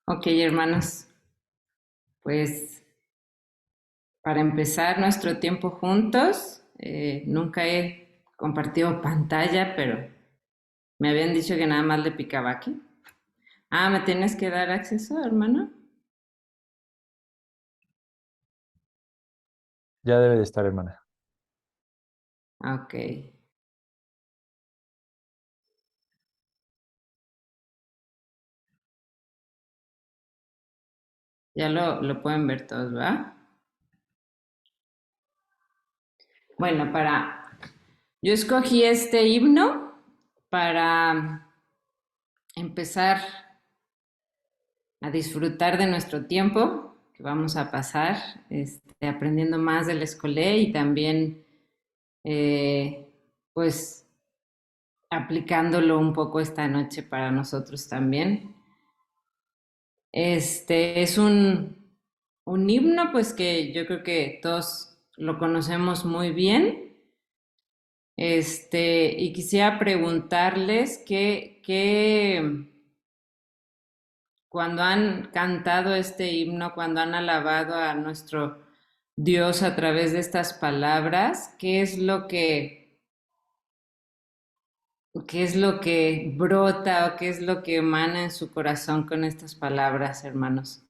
Ok, hermanos, pues para empezar nuestro tiempo juntos, nunca he compartido pantalla, pero me habían dicho que nada más le picaba aquí. Ah, ¿me tienes que dar acceso, hermano? Ya debe de estar, hermana. Ok, ya lo pueden ver todos, ¿va? Bueno, yo escogí este himno para empezar a disfrutar de nuestro tiempo que vamos a pasar aprendiendo más del escolé y también eh, pues aplicándolo un poco esta noche para nosotros también. Este es un himno pues que yo creo que todos lo conocemos muy bien. Y quisiera preguntarles cuando han cantado este himno, cuando han alabado a nuestro Dios a través de estas palabras, qué es lo que brota o qué es lo que emana en su corazón con estas palabras, hermanos?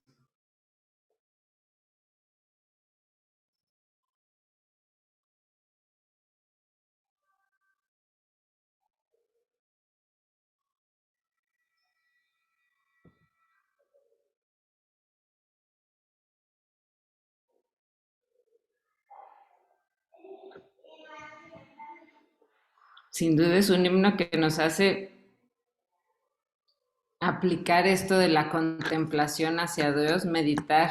Sin duda es un himno que nos hace aplicar esto de la contemplación hacia Dios, meditar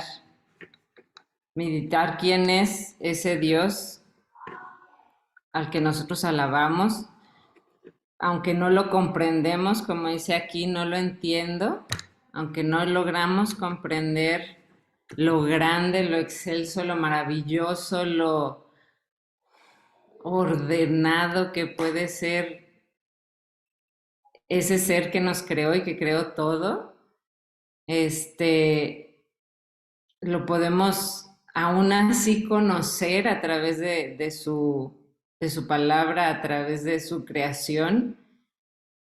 quién es ese Dios al que nosotros alabamos, aunque no lo comprendemos, como dice aquí, no lo entiendo, aunque no logramos comprender lo grande, lo excelso, lo maravilloso, lo ordenado que puede ser ese ser que nos creó y que creó todo, este, lo podemos aún así conocer a través de su palabra, a través de su creación.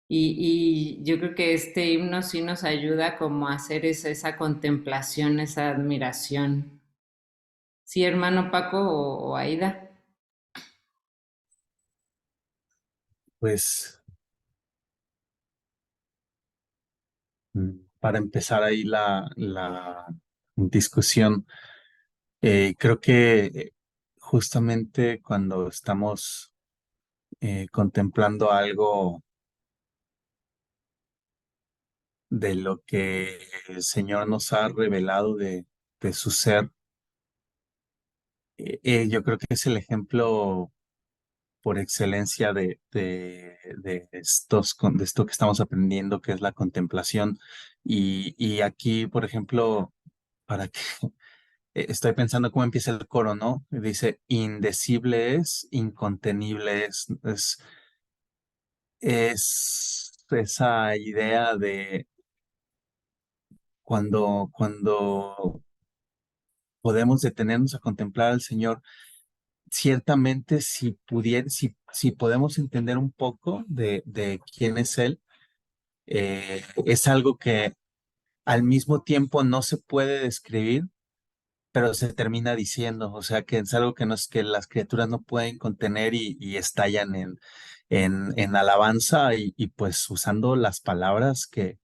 Y yo creo que este himno sí nos ayuda como a hacer esa contemplación, esa admiración. Sí, hermano Paco o Aida. Pues para empezar ahí la discusión, creo que justamente cuando estamos contemplando algo de lo que el Señor nos ha revelado de su ser, yo creo que es el ejemplo por excelencia de esto que estamos aprendiendo, que es la contemplación. Y aquí, por ejemplo, para que estoy pensando cómo empieza el coro, ¿no? Dice, indecible es, incontenible es esa idea de cuando podemos detenernos a contemplar al Señor. Ciertamente, si podemos entender un poco de quién es Él, es algo que al mismo tiempo no se puede describir, pero se termina diciendo, o sea que es algo que, no es, que las criaturas no pueden contener y estallan en alabanza y pues usando las palabras que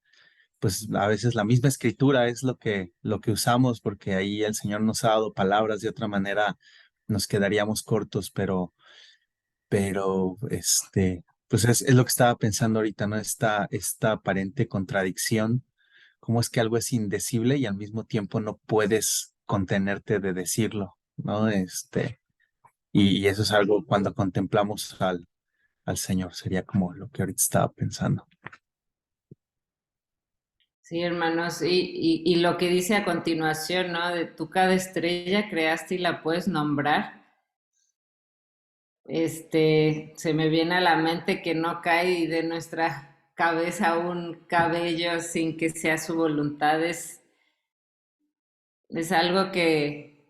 pues a veces la misma escritura es lo que usamos porque ahí el Señor nos ha dado palabras, de otra manera nos quedaríamos cortos, pero pues es lo que estaba pensando ahorita, ¿no? Esta aparente contradicción, cómo es que algo es indecible y al mismo tiempo no puedes contenerte de decirlo, ¿no? Y eso es algo cuando contemplamos al Señor, sería como lo que ahorita estaba pensando. Sí, hermanos, y lo que dice a continuación, ¿no? De tú cada estrella creaste y la puedes nombrar. Se me viene a la mente que no cae de nuestra cabeza un cabello sin que sea su voluntad es algo que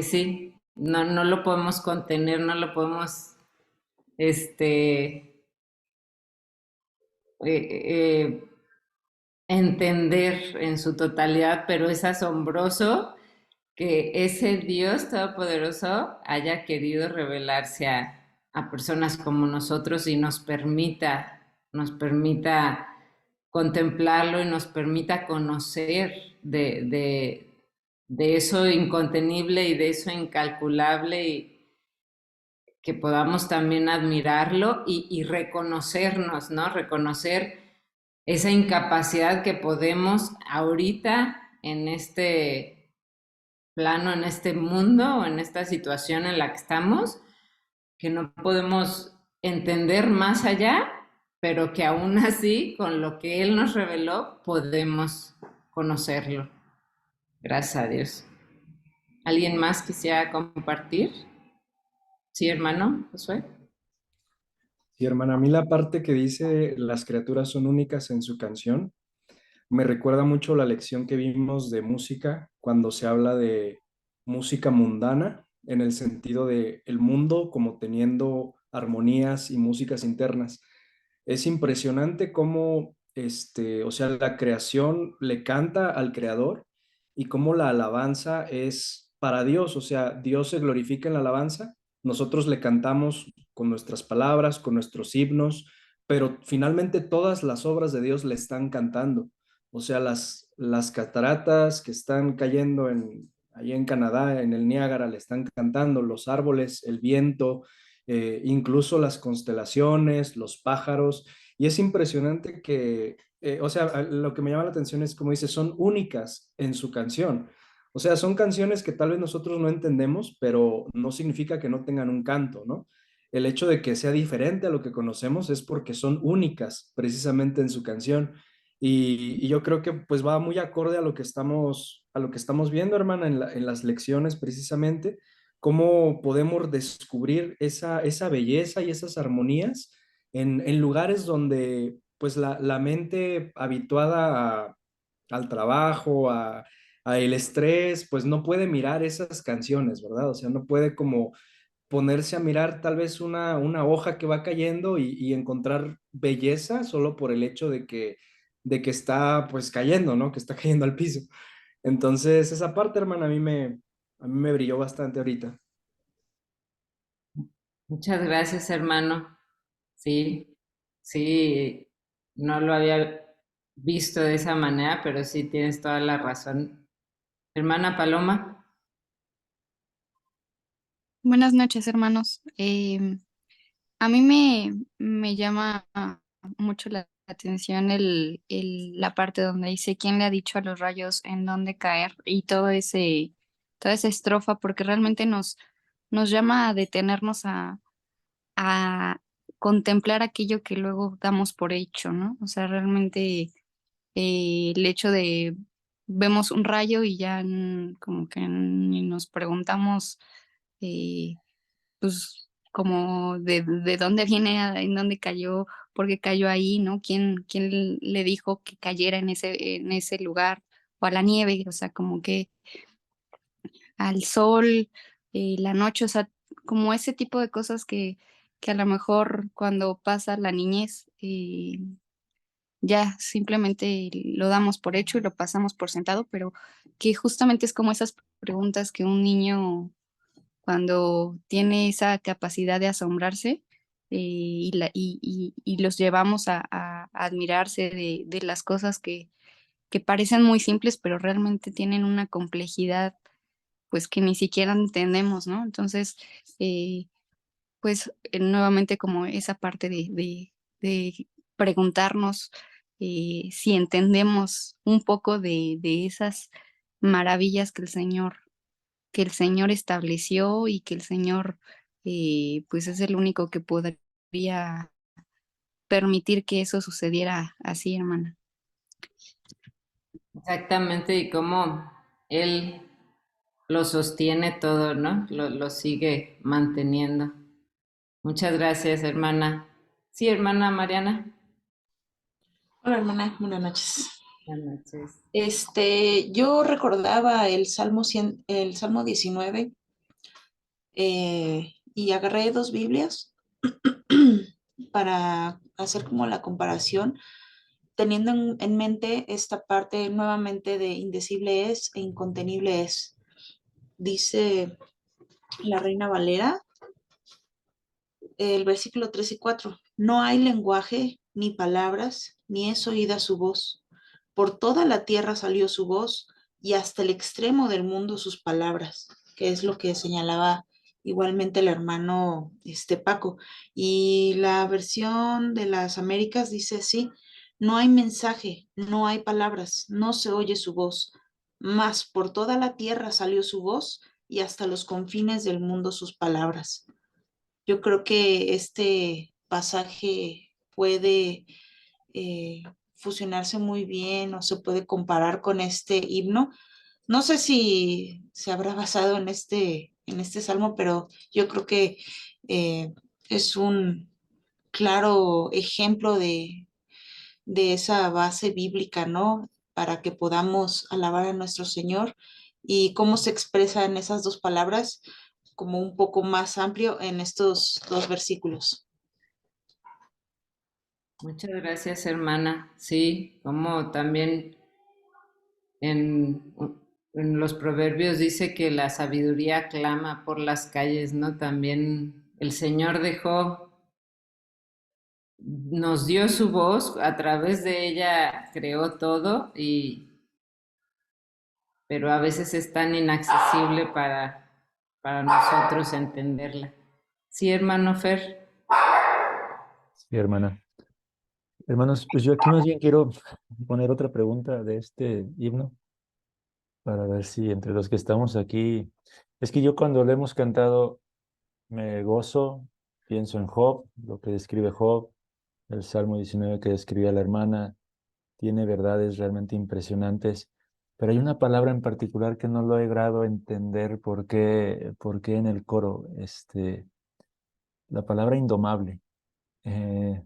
sí, no lo podemos contener, no lo podemos este, eh, entender en su totalidad, pero es asombroso que ese Dios todopoderoso haya querido revelarse a personas como nosotros y nos permita contemplarlo y nos permita conocer de eso incontenible y de eso incalculable y que podamos también admirarlo y reconocernos, ¿no? Reconocer esa incapacidad que podemos ahorita en este plano, en este mundo o en esta situación en la que estamos, que no podemos entender más allá, pero que aún así, con lo que Él nos reveló, podemos conocerlo. Gracias a Dios. ¿Alguien más quisiera compartir? Sí, hermano, Josué. Sí, hermana, a mí la parte que dice las criaturas son únicas en su canción me recuerda mucho la lección que vimos de música cuando se habla de música mundana, en el sentido de el mundo como teniendo armonías y músicas internas. Es impresionante cómo, o sea, la creación le canta al creador y cómo la alabanza es para Dios, o sea, Dios se glorifica en la alabanza, nosotros le cantamos con nuestras palabras, con nuestros himnos, pero finalmente todas las obras de Dios le están cantando. O sea, las cataratas que están cayendo ahí en Canadá, en el Niágara, le están cantando, los árboles, el viento, incluso las constelaciones, los pájaros. Y es impresionante que, o sea, lo que me llama la atención es, como dice, son únicas en su canción. O sea, son canciones que tal vez nosotros no entendemos, pero no significa que no tengan un canto, ¿no? El hecho de que sea diferente a lo que conocemos es porque son únicas precisamente en su canción. Y yo creo que pues va muy acorde a lo que estamos viendo, hermana, en las lecciones precisamente, cómo podemos descubrir esa belleza y esas armonías en lugares donde pues la mente habituada al trabajo, a el estrés, pues no puede mirar esas canciones, ¿verdad? O sea, no puede como ponerse a mirar tal vez una hoja que va cayendo y encontrar belleza solo por el hecho de que está pues cayendo, ¿no? Que está cayendo al piso. Entonces, esa parte, hermana, a mí me brilló bastante ahorita. Muchas gracias, hermano. Sí, sí, no lo había visto de esa manera, pero sí tienes toda la razón. Hermana Paloma, Buenas noches, hermanos. A mí me llama mucho la atención la parte donde dice quién le ha dicho a los rayos en dónde caer y toda esa estrofa, porque realmente nos llama a detenernos a contemplar aquello que luego damos por hecho, ¿no? O sea, realmente el hecho de vemos un rayo y ya como que ni nos preguntamos. eh, pues como de dónde viene, en dónde cayó, por qué cayó ahí, ¿no? ¿Quién le dijo que cayera en ese lugar? O a la nieve, o sea, como que al sol, la noche, o sea, como ese tipo de cosas que a lo mejor cuando pasa la niñez, ya simplemente lo damos por hecho y lo pasamos por sentado, pero que justamente es como esas preguntas que un niño cuando tiene esa capacidad de asombrarse y los llevamos a admirarse de las cosas que parecen muy simples, pero realmente tienen una complejidad pues que ni siquiera entendemos, ¿no? Entonces, eh, pues nuevamente como esa parte de preguntarnos si entendemos un poco de esas maravillas que el Señor estableció y que el Señor, pues, es el único que podría permitir que eso sucediera así, hermana. exactamente, y cómo él lo sostiene todo, ¿no? Lo sigue manteniendo. Muchas gracias, hermana. Sí, hermana Mariana. Hola, hermana, buenas noches. Buenas noches. Yo recordaba el Salmo 19 y agarré dos Biblias para hacer como la comparación, teniendo en mente esta parte nuevamente de indecible es e incontenible es. Dice la Reina Valera, el versículo 3 y 4: no hay lenguaje ni palabras, ni es oída su voz. Por toda la tierra salió su voz y hasta el extremo del mundo sus palabras, que es lo que señalaba igualmente el hermano Paco. Y la versión de las Américas dice así: no hay mensaje, no hay palabras, no se oye su voz, mas por toda la tierra salió su voz y hasta los confines del mundo sus palabras. Yo creo que este pasaje puede fusionarse muy bien o se puede comparar con este himno. No sé si se habrá basado en este salmo, pero yo creo que eh, es un claro ejemplo de esa base bíblica, ¿no? Para que podamos alabar a nuestro Señor y cómo se expresa en esas dos palabras como un poco más amplio en estos dos versículos. Muchas gracias, hermana. Sí, como también en, en los proverbios dice que la sabiduría clama por las calles, ¿no? También el Señor nos dio su voz, a través de ella creó todo, pero a veces es tan inaccesible para nosotros entenderla. Sí, hermano Fer. Sí, hermana. Hermanos, pues yo aquí más bien quiero poner otra pregunta de este himno para ver si entre los que estamos aquí, es que yo cuando lo hemos cantado me gozo, pienso en Job, lo que describe Job, el Salmo 19 que describía la hermana, tiene verdades realmente impresionantes, pero hay una palabra en particular que no lo he logrado entender por qué en el coro, la palabra indomable. Eh,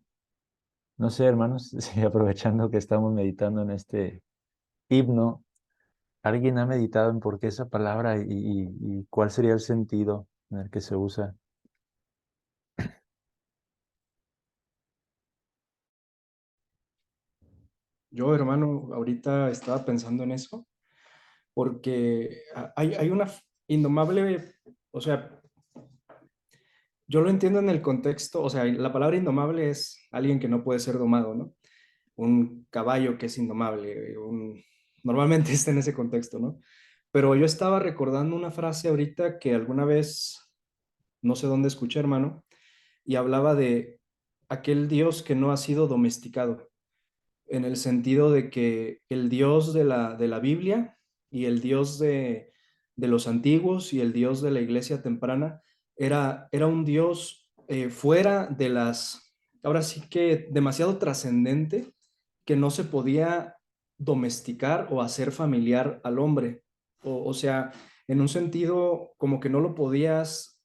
no sé, hermanos, si aprovechando que estamos meditando en este himno, ¿alguien ha meditado en por qué esa palabra y cuál sería el sentido en el que se usa? Yo, hermano, ahorita estaba pensando en eso, porque hay una indomable, o sea, yo lo entiendo en el contexto, o sea, la palabra indomable es alguien que no puede ser domado, ¿no? Un caballo que es indomable, normalmente está en ese contexto, ¿no? Pero yo estaba recordando una frase ahorita que alguna vez, no sé dónde escuché, hermano, y hablaba de aquel Dios que no ha sido domesticado, en el sentido de que el Dios de la Biblia y el Dios de los antiguos y el Dios de la iglesia temprana era un Dios fuera de ahora sí que demasiado trascendente, que no se podía domesticar o hacer familiar al hombre. O sea, en un sentido como que no lo podías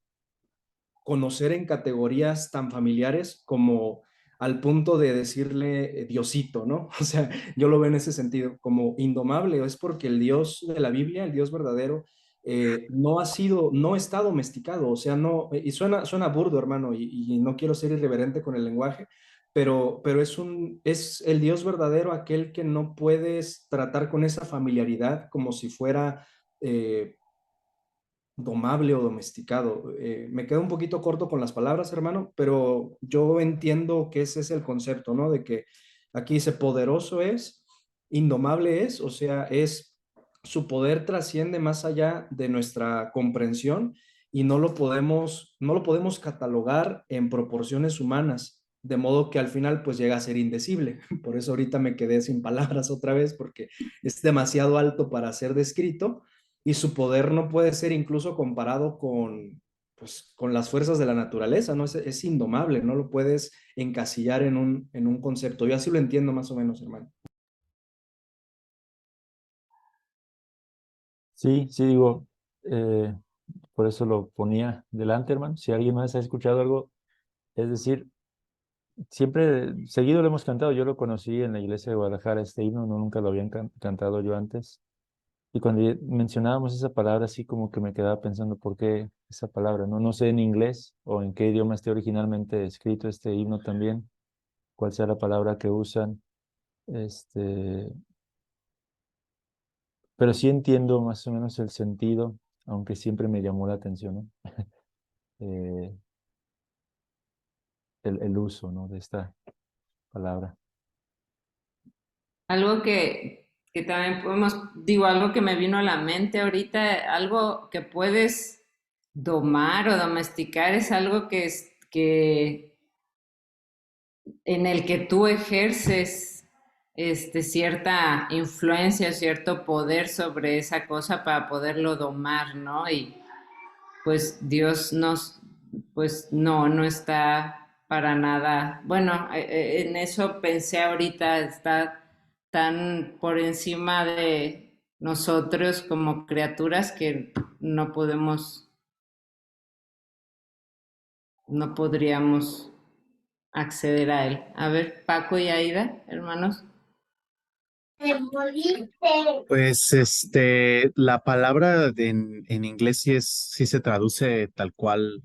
conocer en categorías tan familiares como al punto de decirle Diosito, ¿no? O sea, yo lo veo en ese sentido, como indomable, es porque el Dios de la Biblia, el Dios verdadero, no está domesticado, o sea, no, y suena burdo, hermano, y no quiero ser irreverente con el lenguaje, pero es el Dios verdadero aquel que no puedes tratar con esa familiaridad como si fuera domable o domesticado. Me quedo un poquito corto con las palabras, hermano, pero yo entiendo que ese es el concepto, ¿no? De que aquí dice poderoso es, indomable es, o sea, su poder trasciende más allá de nuestra comprensión y no lo podemos catalogar en proporciones humanas. De modo que al final pues llega a ser indecible. Por eso ahorita me quedé sin palabras otra vez porque es demasiado alto para ser descrito y su poder no puede ser incluso comparado pues, con las fuerzas de la naturaleza, ¿no? Es indomable, no lo puedes encasillar en un concepto. Yo así lo entiendo más o menos, hermano. Sí, sí, digo, eh, por eso lo ponía delante, hermano. Si alguien más ha escuchado algo, es decir, siempre, seguido lo hemos cantado. Yo lo conocí en la iglesia de Guadalajara, este himno, no, nunca lo habían cantado yo antes. Y cuando mencionábamos esa palabra, así como que me quedaba pensando, ¿por qué esa palabra? No, no sé en inglés o en qué idioma esté originalmente escrito este himno también, cuál sea la palabra que usan. Este, pero sí entiendo más o menos el sentido, aunque siempre me llamó la atención, ¿no? Eh, el uso, ¿no? De esta palabra. Algo que también podemos, digo, algo que me vino a la mente ahorita, algo que puedes domar o domesticar es algo que en el que tú ejerces cierta influencia, cierto poder sobre esa cosa para poderlo domar, ¿no? Y pues Dios pues no está para nada. Bueno, en eso pensé ahorita, está tan por encima de nosotros como criaturas que no podemos, no podríamos acceder a él. A ver, Paco y Aida, hermanos. Pues la palabra en inglés sí se traduce tal cual,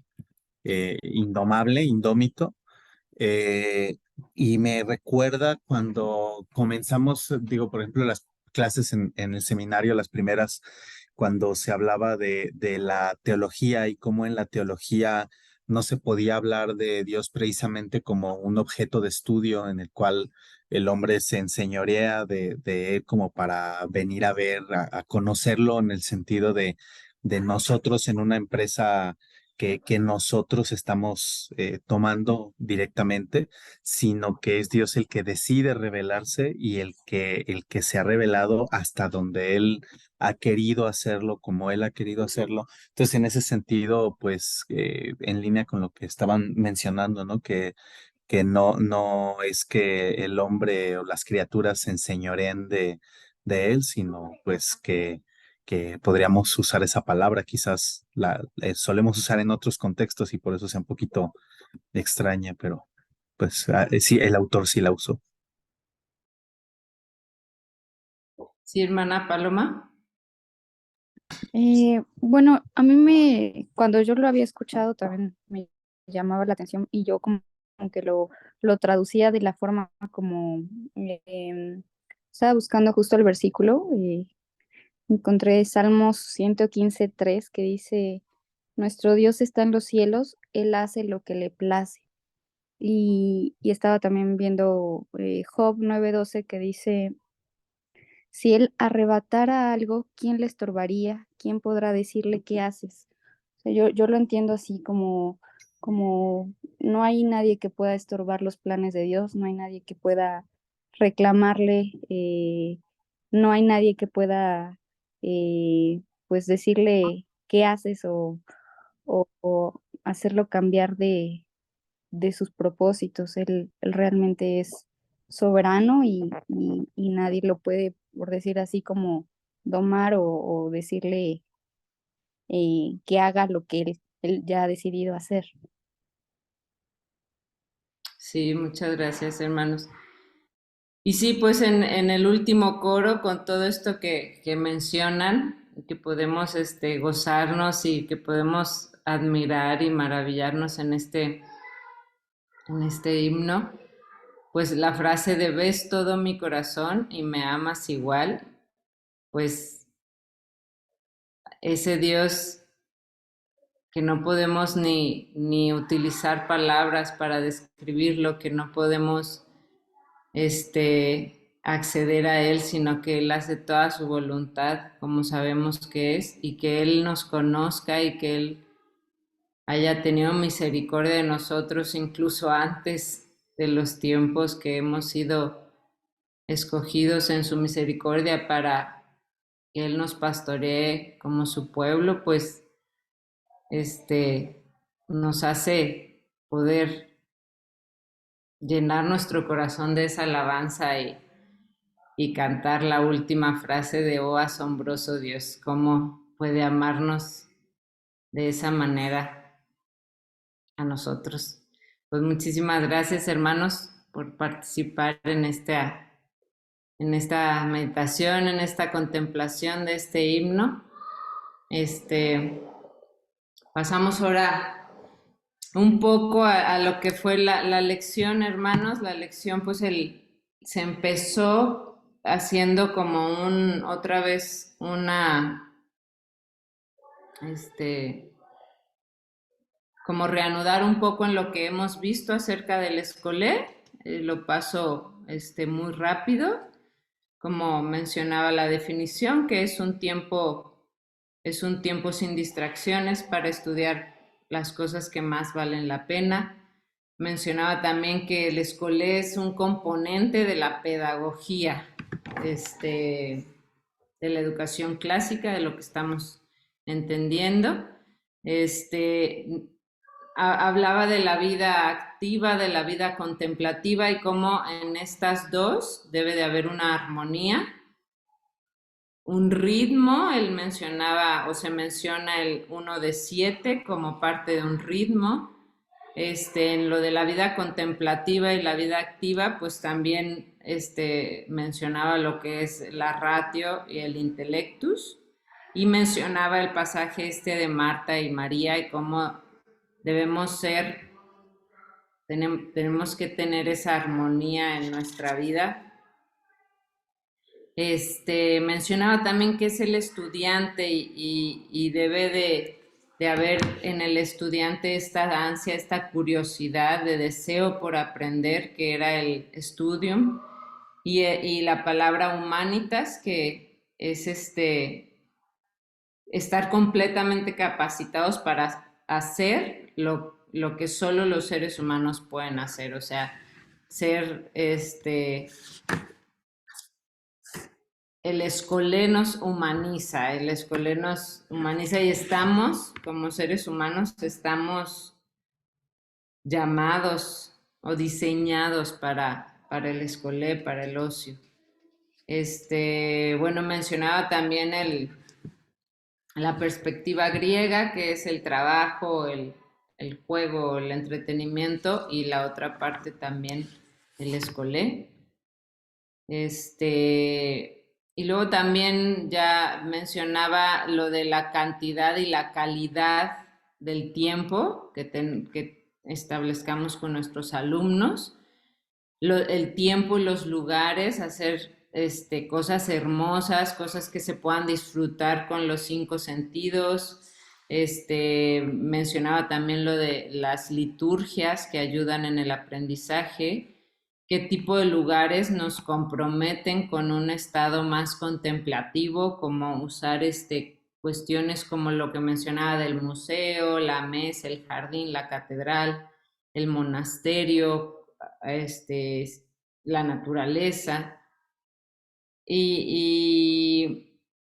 indomable, indómito. eh, y me recuerda cuando comenzamos, digo, por ejemplo, las clases en el seminario, las primeras, cuando se hablaba de la teología y cómo en la teología no se podía hablar de Dios precisamente como un objeto de estudio en el cual el hombre se enseñorea de él como para venir a ver, a conocerlo en el sentido de nosotros en una empresa que nosotros estamos tomando directamente, sino que es Dios el que decide revelarse y el que se ha revelado hasta donde Él ha querido hacerlo, como Él ha querido hacerlo. Entonces, en ese sentido, pues, en línea con lo que estaban mencionando, ¿no? Que no es que el hombre o las criaturas se enseñoreen de Él, sino pues que podríamos usar esa palabra, quizás la solemos usar en otros contextos y por eso sea un poquito extraña, pero pues sí, el autor sí la usó. Sí, hermana Paloma. Bueno, cuando yo lo había escuchado también me llamaba la atención y yo como que lo traducía de la forma como estaba buscando justo el versículo y encontré Salmos 115:3 que dice, nuestro Dios está en los cielos, Él hace lo que le place. Y estaba también viendo Job 9:12 que dice, si él arrebatara algo, ¿quién le estorbaría? ¿Quién podrá decirle qué haces? O sea, yo lo entiendo así como no hay nadie que pueda estorbar los planes de Dios, no hay nadie que pueda reclamarle, no hay nadie que pueda pues decirle qué haces o hacerlo cambiar de sus propósitos. Él realmente es soberano y nadie lo puede, por decir así, como domar o decirle que haga lo que él ya ha decidido hacer. Sí, muchas gracias, hermanos. Y sí, pues en el último coro, con todo esto que mencionan, que podemos gozarnos y que podemos admirar y maravillarnos en este himno, pues la frase de ves todo mi corazón y me amas igual, pues ese Dios que no podemos ni utilizar palabras para describirlo, que no podemos acceder a Él, sino que Él hace toda su voluntad, como sabemos que es, y que Él nos conozca y que Él haya tenido misericordia de nosotros incluso antes de los tiempos que hemos sido escogidos en su misericordia para que Él nos pastoree como su pueblo, pues nos hace poder llenar nuestro corazón de esa alabanza y cantar la última frase de oh asombroso Dios, cómo puede amarnos de esa manera a nosotros. Pues muchísimas gracias, hermanos, por participar en esta meditación, en esta contemplación de este himno. Pasamos ahora un poco a lo que fue la lección, hermanos. La lección, pues se empezó haciendo como otra vez como reanudar un poco en lo que hemos visto acerca del escolé. Lo paso muy rápido, como mencionaba la definición, que es un tiempo sin distracciones para estudiar las cosas que más valen la pena. Mencionaba también que el escolé es un componente de la pedagogía, de la educación clásica, de lo que estamos entendiendo. Hablaba de la vida activa, de la vida contemplativa y cómo en estas dos debe de haber una armonía, un ritmo. Él mencionaba o se menciona el 1 de 7 como parte de un ritmo. En lo de la vida contemplativa y la vida activa, pues también mencionaba lo que es la ratio y el intellectus, y mencionaba el pasaje de Marta y María y cómo debemos tenemos que tener esa armonía en nuestra vida. Mencionaba también que es el estudiante y debe de haber en el estudiante esta ansia, esta curiosidad de deseo por aprender, que era el studium, y la palabra humanitas, que es estar completamente capacitados para hacer lo que solo los seres humanos pueden hacer, o sea, ser el escolé nos humaniza, y estamos, como seres humanos, estamos llamados o diseñados para el escolé, para el ocio. Bueno, mencionaba también la perspectiva griega, que es el trabajo, el juego, el entretenimiento, y la otra parte también, el escolé. Y luego también ya mencionaba lo de la cantidad y la calidad del tiempo que establezcamos con nuestros alumnos, el tiempo y los lugares, hacer cosas hermosas, cosas que se puedan disfrutar con los 5 sentidos. Mencionaba también lo de las liturgias que ayudan en el aprendizaje, qué tipo de lugares nos comprometen con un estado más contemplativo, como usar cuestiones como lo que mencionaba del museo, la mesa, el jardín, la catedral, el monasterio, la naturaleza, y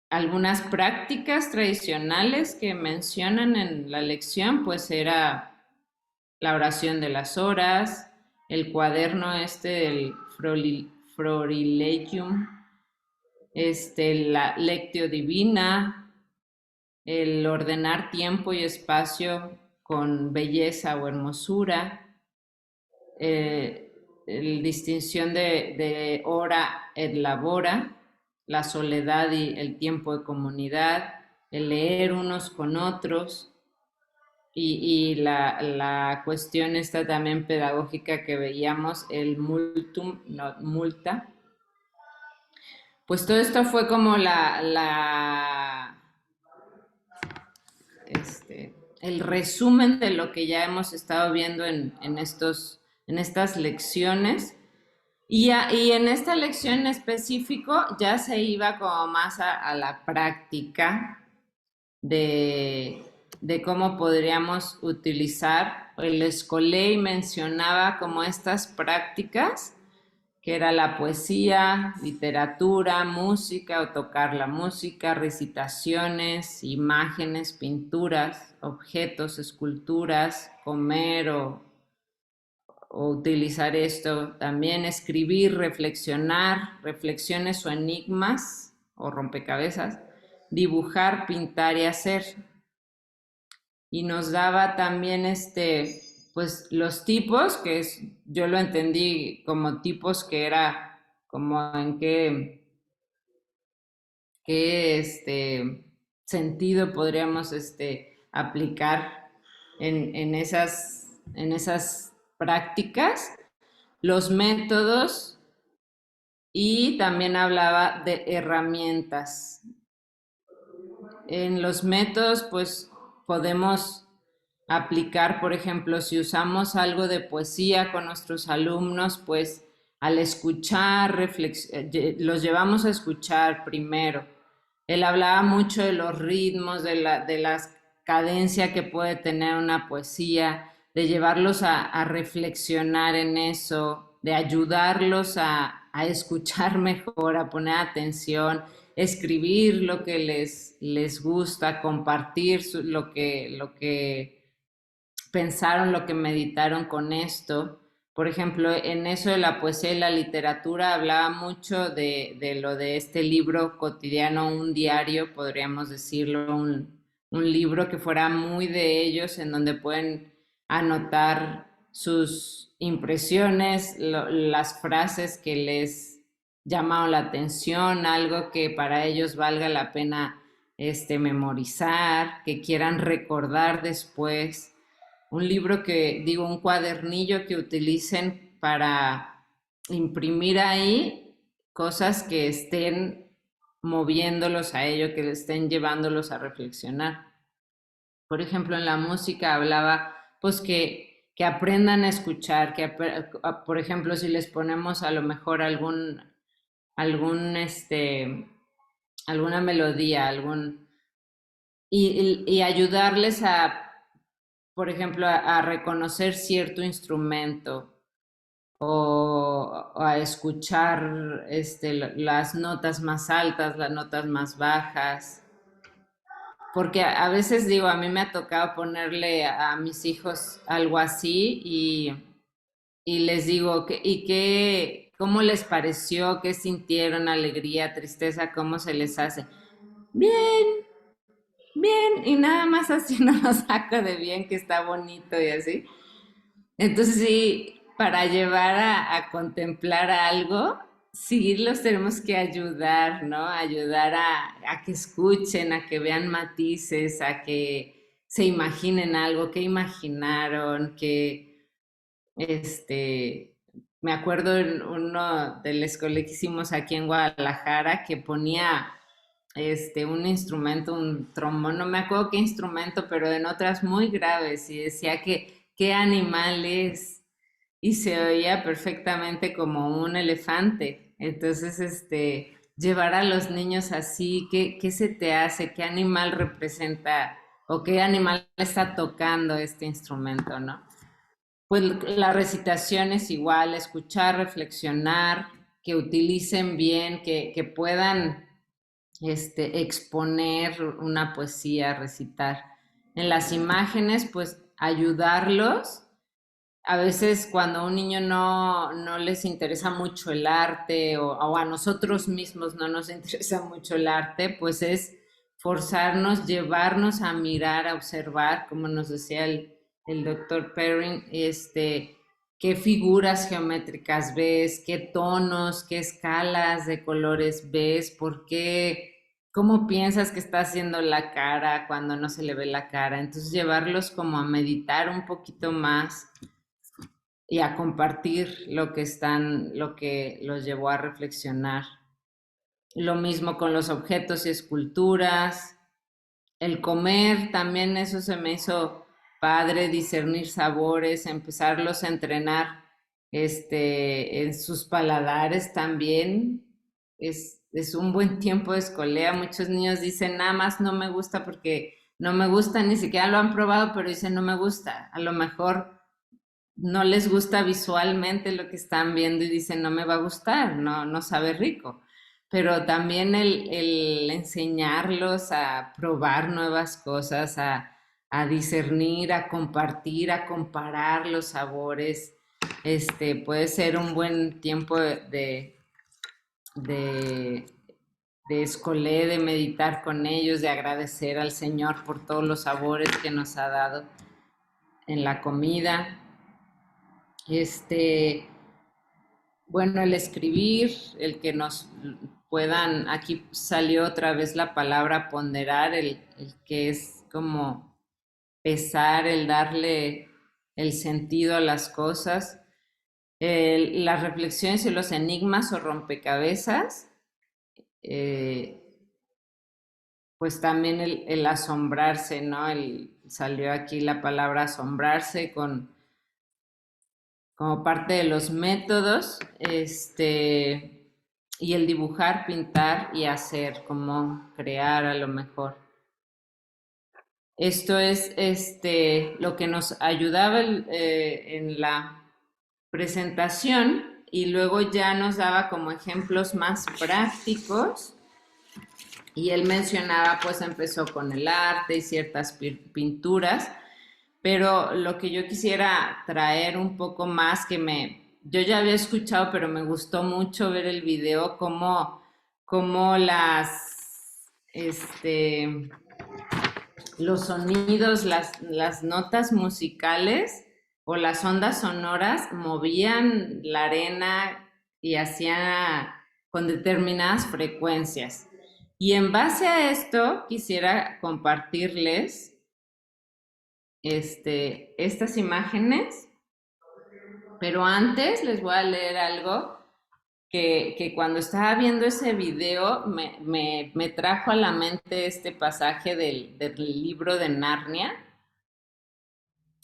algunas prácticas tradicionales que mencionan en la lección, pues era la oración de las horas, el cuaderno del Florilegium, la Lectio Divina, el ordenar tiempo y espacio con belleza o hermosura, la distinción de hora et labora, la soledad y el tiempo de comunidad, el leer unos con otros, y la cuestión esta también pedagógica que veíamos, el multum, no, multa. Pues todo esto fue como el resumen de lo que ya hemos estado viendo en estas lecciones. Y en esta lección en específico ya se iba como más a la práctica de cómo podríamos utilizar el escolé, y mencionaba como estas prácticas, que era la poesía, literatura, música o tocar la música, recitaciones, imágenes, pinturas, objetos, esculturas, comer o utilizar esto también, escribir, reflexionar, reflexiones o enigmas o rompecabezas, dibujar, pintar y hacer. Y nos daba también pues los tipos, yo lo entendí como tipos que era como en qué sentido podríamos aplicar en esas prácticas, los métodos, y también hablaba de herramientas. En los métodos, pues podemos aplicar, por ejemplo, si usamos algo de poesía con nuestros alumnos, pues al escuchar, los llevamos a escuchar primero. Él hablaba mucho de los ritmos, de la cadencia que puede tener una poesía, de llevarlos a reflexionar en eso, de ayudarlos a escuchar mejor, a poner atención, escribir lo que les gusta, compartir lo que pensaron, lo que meditaron con esto. Por ejemplo, en eso de la poesía y la literatura hablaba mucho de lo de este libro cotidiano, un diario, podríamos decirlo, un libro que fuera muy de ellos, en donde pueden anotar sus impresiones, las frases que les llamaron la atención, algo que para ellos valga la pena memorizar, que quieran recordar después. Un libro un cuadernillo que utilicen para imprimir ahí cosas que estén moviéndolos a ello, que estén llevándolos a reflexionar. Por ejemplo, en la música hablaba pues que aprendan a escuchar, por ejemplo, si les ponemos a lo mejor alguna melodía, y ayudarles por ejemplo, a reconocer cierto instrumento o a escuchar las notas más altas, las notas más bajas. Porque a veces digo, a mí me ha tocado ponerle a mis hijos algo así y les digo, ¿cómo les pareció? ¿Qué sintieron? ¿Alegría, tristeza? ¿Cómo se les hace? Bien, bien, y nada más así no lo saco de bien, que está bonito y así. Entonces sí, para llevar a contemplar algo, sí los tenemos que ayudar, ¿no? Ayudar a que escuchen, a que vean matices, a que se imaginen algo, que imaginaron, me acuerdo en uno del escuela que hicimos aquí en Guadalajara que ponía un instrumento, un trombón, no me acuerdo qué instrumento, pero en otras muy graves, y decía que qué animal es, y se oía perfectamente como un elefante. Entonces, llevar a los niños así, ¿qué se te hace? ¿Qué animal representa o qué animal está tocando este instrumento, no? Pues la recitación es igual, escuchar, reflexionar, que utilicen bien, que puedan exponer una poesía, recitar. En las imágenes, pues ayudarlos. A veces cuando a un niño no les interesa mucho el arte o a nosotros mismos no nos interesa mucho el arte, pues es forzarnos, llevarnos a mirar, a observar, como nos decía el doctor Perrin, qué figuras geométricas ves, qué tonos, qué escalas de colores ves, por qué, cómo piensas que está haciendo la cara cuando no se le ve la cara. Entonces llevarlos como a meditar un poquito más y a compartir lo que los llevó a reflexionar. Lo mismo con los objetos y esculturas. El comer también, eso se me hizo padre, discernir sabores, empezarlos a entrenar en sus paladares también. Es un buen tiempo de escolea. Muchos niños dicen, nada más no me gusta porque no me gusta, ni siquiera lo han probado, pero dicen no me gusta. A lo mejor no les gusta visualmente lo que están viendo y dicen no me va a gustar, no sabe rico. Pero también el enseñarlos a probar nuevas cosas, a discernir, a compartir, a comparar los sabores, puede ser un buen tiempo de escolé, de meditar con ellos, de agradecer al Señor por todos los sabores que nos ha dado. en la comida. Bueno, el escribir, el que nos puedan, aquí salió otra vez la palabra ponderar, el que es como pesar, el darle el sentido a las cosas, las reflexiones y los enigmas o rompecabezas, pues también el asombrarse, ¿no? Salió aquí la palabra asombrarse como parte de los métodos, y el dibujar, pintar y hacer, como crear a lo mejor. Esto es lo que nos ayudaba en la presentación, y luego ya nos daba como ejemplos más prácticos, y él mencionaba, pues empezó con el arte y ciertas pinturas, pero lo que yo quisiera traer un poco más, yo ya había escuchado, pero me gustó mucho ver el video, cómo los sonidos, las notas musicales o las ondas sonoras movían la arena y hacían con determinadas frecuencias. Y en base a esto quisiera compartirles estas imágenes, pero antes les voy a leer algo que cuando estaba viendo ese video me trajo a la mente este pasaje del libro de Narnia,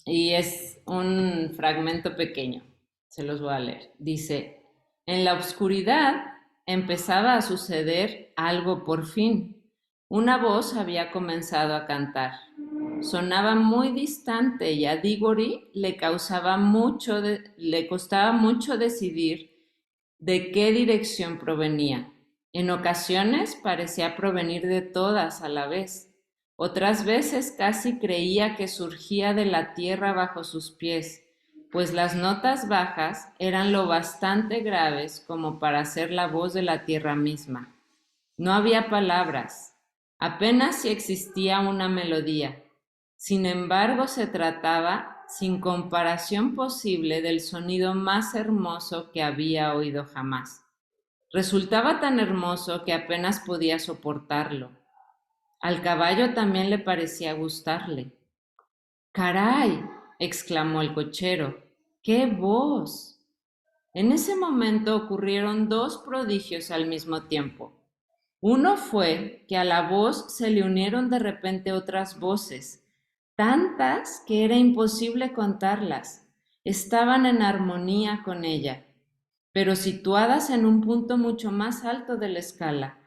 y es un fragmento pequeño, se los voy a leer. Dice: en la oscuridad empezaba a suceder algo por fin. Una voz había comenzado a cantar. Sonaba muy distante y a Diggory le costaba mucho decidir de qué dirección provenía. En ocasiones parecía provenir de todas a la vez. Otras veces casi creía que surgía de la tierra bajo sus pies, pues las notas bajas eran lo bastante graves como para ser la voz de la tierra misma. No había palabras, apenas si existía una melodía. Sin embargo, se trataba, sin comparación posible, del sonido más hermoso que había oído jamás. Resultaba tan hermoso que apenas podía soportarlo. Al caballo también le parecía gustarle. ¡Caray!, exclamó el cochero. ¡Qué voz! En ese momento ocurrieron dos prodigios al mismo tiempo. Uno fue que a la voz se le unieron de repente otras voces, tantas que era imposible contarlas. Estaban en armonía con ella, pero situadas en un punto mucho más alto de la escala.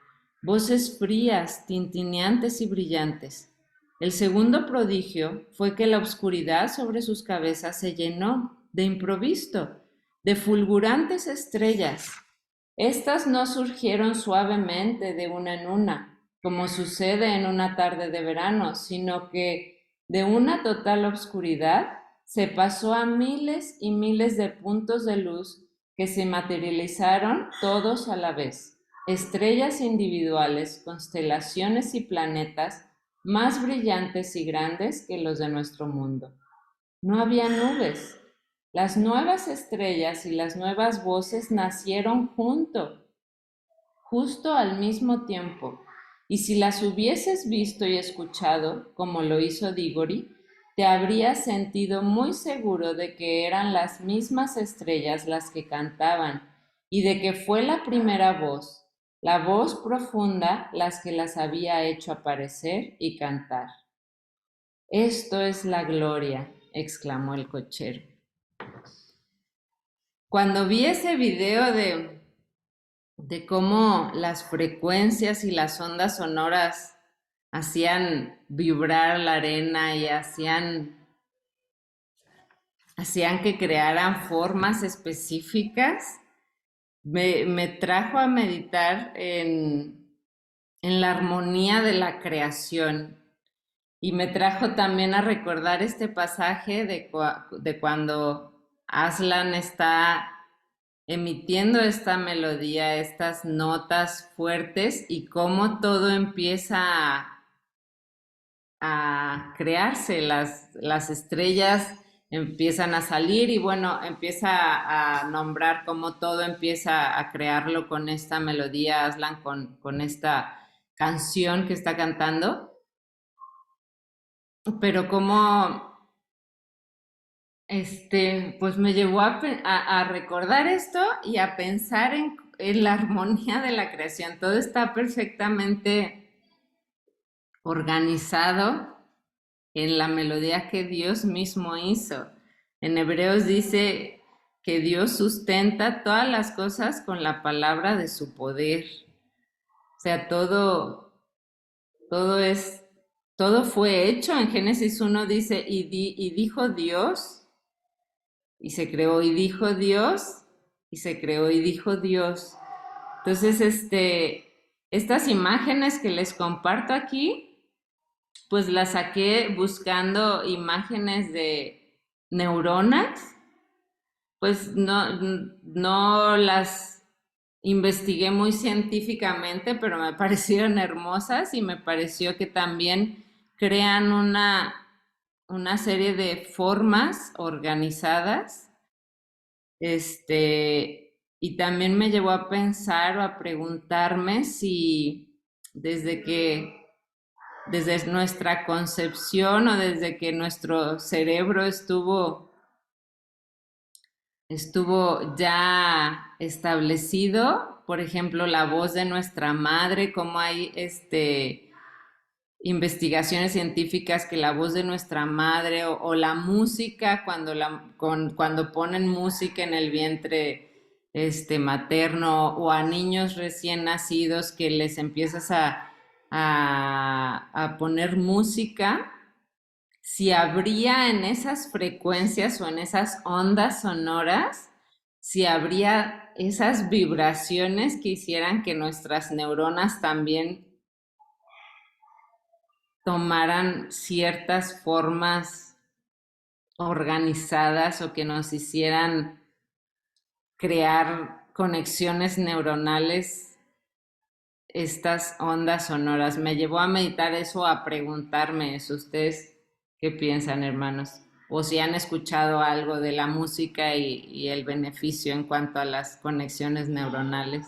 Voces frías, tintineantes y brillantes. El segundo prodigio fue que la oscuridad sobre sus cabezas se llenó de improviso de fulgurantes estrellas. Estas no surgieron suavemente de una en una, como sucede en una tarde de verano, sino que de una total oscuridad se pasó a miles y miles de puntos de luz que se materializaron todos a la vez. Estrellas individuales, constelaciones y planetas más brillantes y grandes que los de nuestro mundo. No había nubes. Las nuevas estrellas y las nuevas voces nacieron justo al mismo tiempo, y si las hubieses visto y escuchado, como lo hizo Diggory, te habrías sentido muy seguro de que eran las mismas estrellas las que cantaban, y de que fue la primera voz, la voz profunda, las que las había hecho aparecer y cantar. Esto es la gloria, exclamó el cochero. Cuando vi ese video de cómo las frecuencias y las ondas sonoras hacían vibrar la arena y hacían que crearan formas específicas, me trajo a meditar en la armonía de la creación, y me trajo también a recordar este pasaje de cuando Aslan está emitiendo esta melodía, estas notas fuertes, y cómo todo empieza a crearse, las estrellas empiezan a salir y bueno, empieza a nombrar cómo todo empieza a crearlo con esta melodía, Aslan, con esta canción que está cantando, pero como pues me llevó a recordar esto y a pensar en la armonía de la creación. Todo está perfectamente organizado en la melodía que Dios mismo hizo. En Hebreos dice que Dios sustenta todas las cosas con la palabra de su poder. O sea, todo fue hecho. En Génesis 1 dice, y dijo Dios, y se creó, y dijo Dios, y se creó, y dijo Dios. Entonces, estas imágenes que les comparto aquí, pues las saqué buscando imágenes de neuronas, pues no las investigué muy científicamente, pero me parecieron hermosas y me pareció que también crean una serie de formas organizadas, y también me llevó a pensar o a preguntarme si desde nuestra concepción o desde que nuestro cerebro estuvo ya establecido, por ejemplo, la voz de nuestra madre, como hay investigaciones científicas que la voz de nuestra madre o la música, cuando ponen música en el vientre materno o a niños recién nacidos que les empiezas a poner música, si habría en esas frecuencias o en esas ondas sonoras, si habría esas vibraciones que hicieran que nuestras neuronas también tomaran ciertas formas organizadas o que nos hicieran crear conexiones neuronales, estas ondas sonoras. Me llevó a meditar eso, a preguntarme eso. ¿Ustedes qué piensan, hermanos? O si han escuchado algo de la música y el beneficio en cuanto a las conexiones neuronales.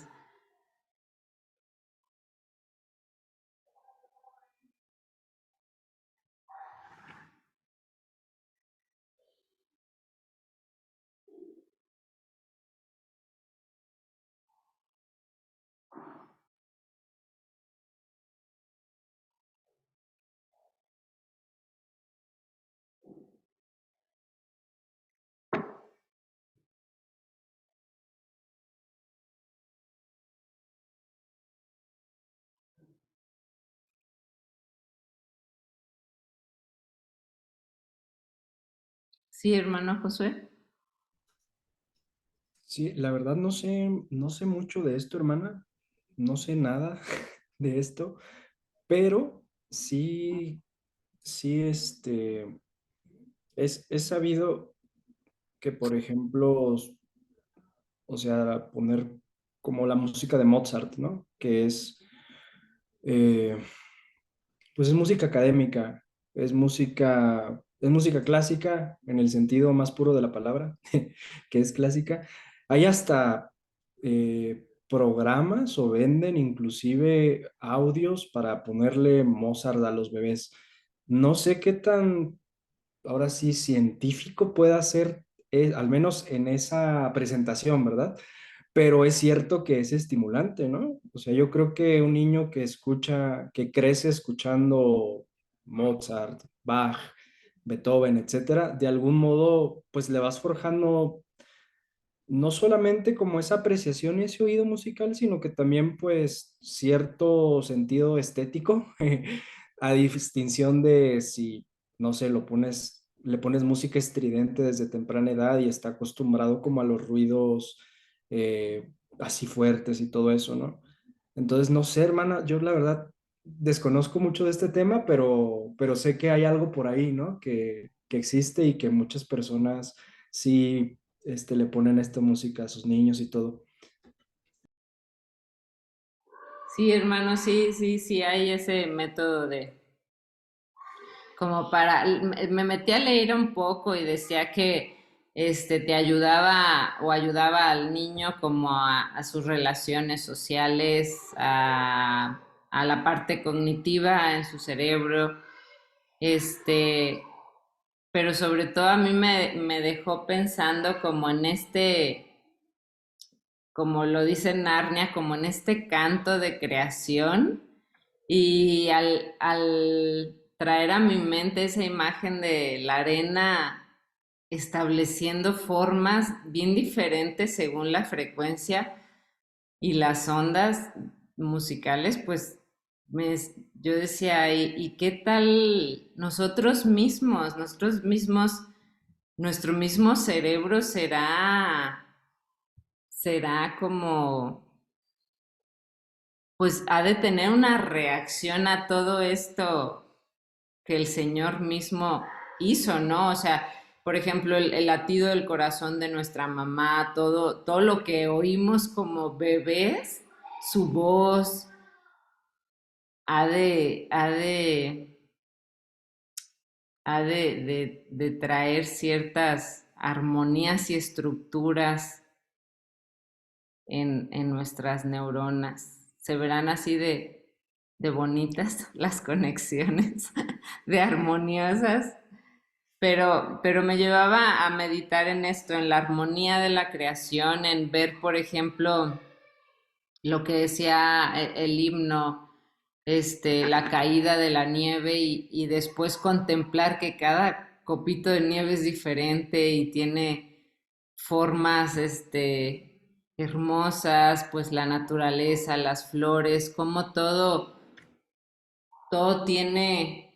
Sí, hermano Josué. Sí, la verdad no sé mucho de esto, hermana. No sé nada de esto, pero sí, es sabido que, por ejemplo, o sea, poner como la música de Mozart, ¿no? Que eh, pues es música académica, es música clásica en el sentido más puro de la palabra, que es clásica. Hay hasta programas o venden inclusive audios para ponerle Mozart a los bebés. No sé qué tan, ahora sí, científico pueda ser, al menos en esa presentación, ¿verdad? Pero es cierto que es estimulante, ¿no? O sea, yo creo que un niño que escucha, que crece escuchando Mozart, Bach, Beethoven, etcétera, de algún modo, pues le vas forjando no solamente como esa apreciación y ese oído musical, sino que también pues cierto sentido estético, a distinción de si, no sé, le pones música estridente desde temprana edad y está acostumbrado como a los ruidos así fuertes y todo eso, ¿no? Entonces, no sé, hermana, yo la verdad desconozco mucho de este tema, pero sé que hay algo por ahí, ¿no? Que existe y que muchas personas sí le ponen esta música a sus niños y todo. Sí, hermano, sí hay ese método de como para, me metí a leer un poco y decía que te ayudaba o ayudaba al niño como a sus relaciones sociales, a la parte cognitiva en su cerebro, este, pero sobre todo a mí me dejó pensando como en como lo dice Narnia, como en este canto de creación y al traer a mi mente esa imagen de la arena estableciendo formas bien diferentes según la frecuencia y las ondas musicales, pues yo decía, ¿y qué tal nosotros mismos, nuestro mismo cerebro será como, pues ha de tener una reacción a todo esto que el Señor mismo hizo, ¿no? O sea, por ejemplo, el latido del corazón de nuestra mamá, todo lo que oímos como bebés, su voz ha de, ha de, de traer ciertas armonías y estructuras en nuestras neuronas. Se verán así de bonitas las conexiones, de armoniosas, pero me llevaba a meditar en esto, en la armonía de la creación, en ver, por ejemplo, lo que decía el himno, la caída de la nieve y después contemplar que cada copito de nieve es diferente y tiene formas, hermosas, pues la naturaleza, las flores, como todo tiene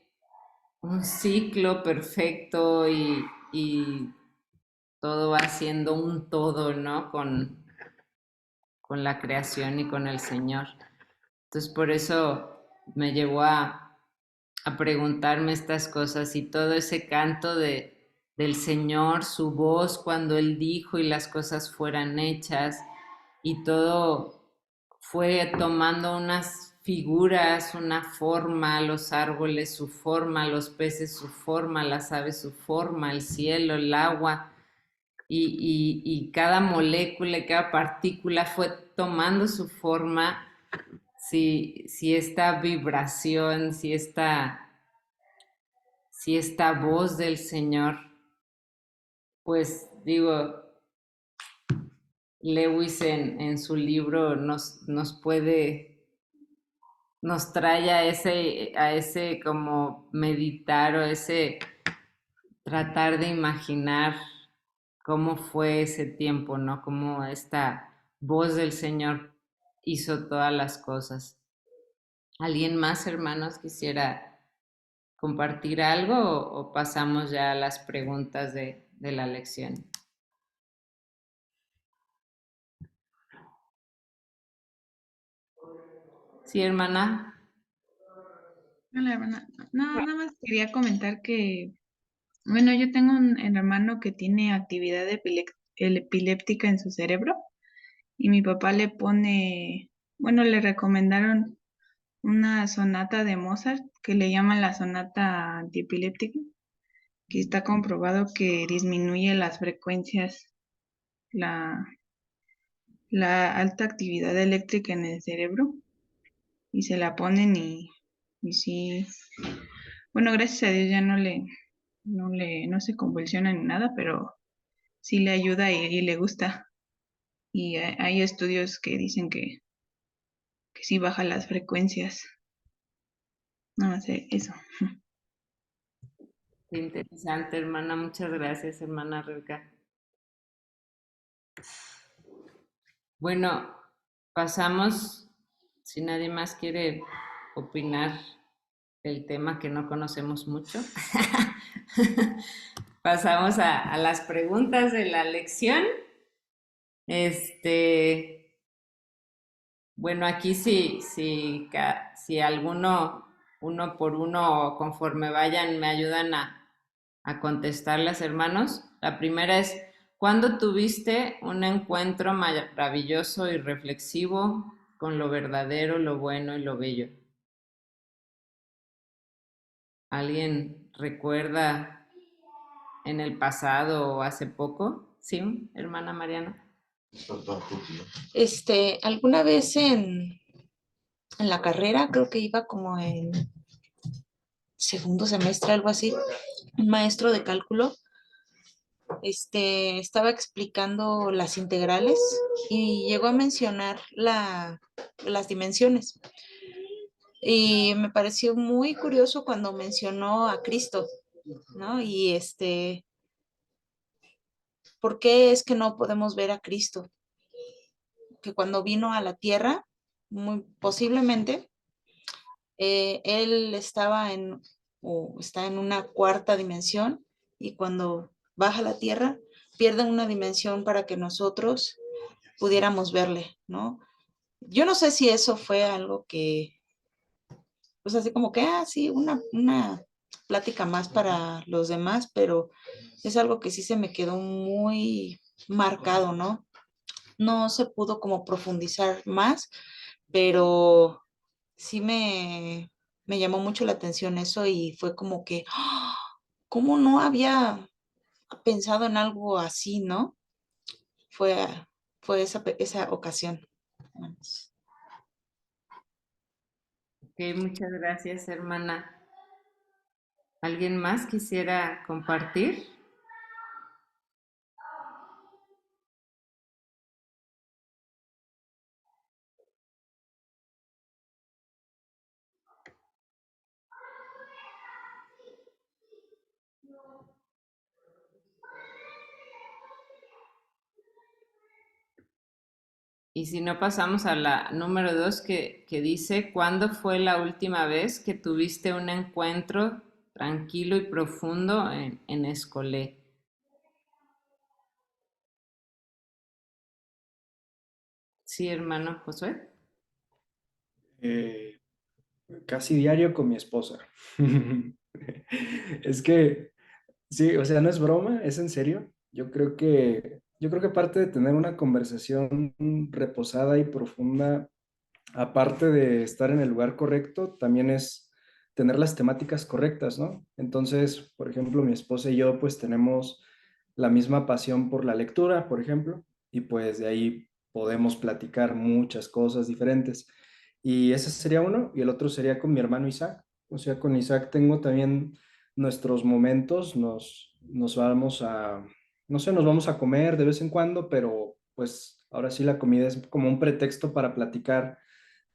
un ciclo perfecto y todo va siendo un todo, ¿no? Con la creación y con el Señor. Entonces por eso me llevó a preguntarme estas cosas y todo ese canto del Señor, su voz cuando Él dijo y las cosas fueran hechas y todo fue tomando unas figuras, una forma, los árboles su forma, los peces su forma, las aves su forma, el cielo, el agua, y cada molécula y cada partícula fue tomando su forma, si esta vibración, si esta voz del Señor, pues digo, Lewis en su libro nos trae a ese como meditar o ese tratar de imaginar cómo fue ese tiempo, ¿no? Cómo esta voz del Señor hizo todas las cosas. ¿Alguien más, hermanos, quisiera compartir algo o pasamos ya a las preguntas de la lección? Sí, hermana. Hola, hermana. No, nada más quería comentar que, bueno, yo tengo un hermano que tiene actividad epiléptica en su cerebro y mi papá le pone, bueno, le recomendaron una sonata de Mozart que le llaman la sonata antiepiléptica, que está comprobado que disminuye las frecuencias, la, la alta actividad eléctrica en el cerebro y se la ponen y sí, bueno, gracias a Dios ya no se convulsiona ni nada, pero sí le ayuda y le gusta. Y hay estudios que dicen que sí baja las frecuencias. No sé, eso. Qué interesante, hermana. Muchas gracias, hermana Rebeca. Bueno, pasamos, si nadie más quiere opinar del tema que no conocemos mucho, pasamos a las preguntas de la lección. Bueno, aquí si alguno, uno por uno, conforme vayan, me ayudan a contestarlas, hermanos. La primera es, ¿cuándo tuviste un encuentro maravilloso y reflexivo con lo verdadero, lo bueno y lo bello? ¿Alguien recuerda en el pasado o hace poco. ¿Sí, hermana Mariana? Alguna vez en la carrera, creo que iba como en segundo semestre, algo así, un maestro de cálculo, estaba explicando las integrales y llegó a mencionar las dimensiones. Y me pareció muy curioso cuando mencionó a Cristo, ¿no? Y ¿por qué es que no podemos ver a Cristo? Que cuando vino a la tierra, muy posiblemente, él estaba o está en una cuarta dimensión y cuando baja a la tierra, pierde una dimensión para que nosotros pudiéramos verle, ¿no? Yo no sé si eso fue algo que, pues así como que, sí, una plática más para los demás, pero es algo que sí se me quedó muy marcado, ¿no? No se pudo como profundizar más, pero sí me llamó mucho la atención eso y fue como que, ¿cómo no había pensado en algo así, no? Fue, fue esa ocasión. Ok, muchas gracias, hermana. ¿Alguien más quisiera compartir? Y si no, pasamos a la número 2 que dice, ¿cuándo fue la última vez que tuviste un encuentro tranquilo y profundo en Escolé? Sí, hermano Josué. Eh, Casi diario con mi esposa. Es que, sí, o sea, no es broma, es en serio. Yo creo que aparte de tener una conversación reposada y profunda, aparte de estar en el lugar correcto, también es tener las temáticas correctas, ¿no? Entonces, por ejemplo, mi esposa y yo pues tenemos la misma pasión por la lectura, por ejemplo, y pues de ahí podemos platicar muchas cosas diferentes. Y ese sería uno, y el otro sería con mi hermano Isaac. O sea, con Isaac tengo también nuestros momentos, nos vamos a, no sé, nos vamos a comer de vez en cuando, pero pues ahora sí la comida es como un pretexto para platicar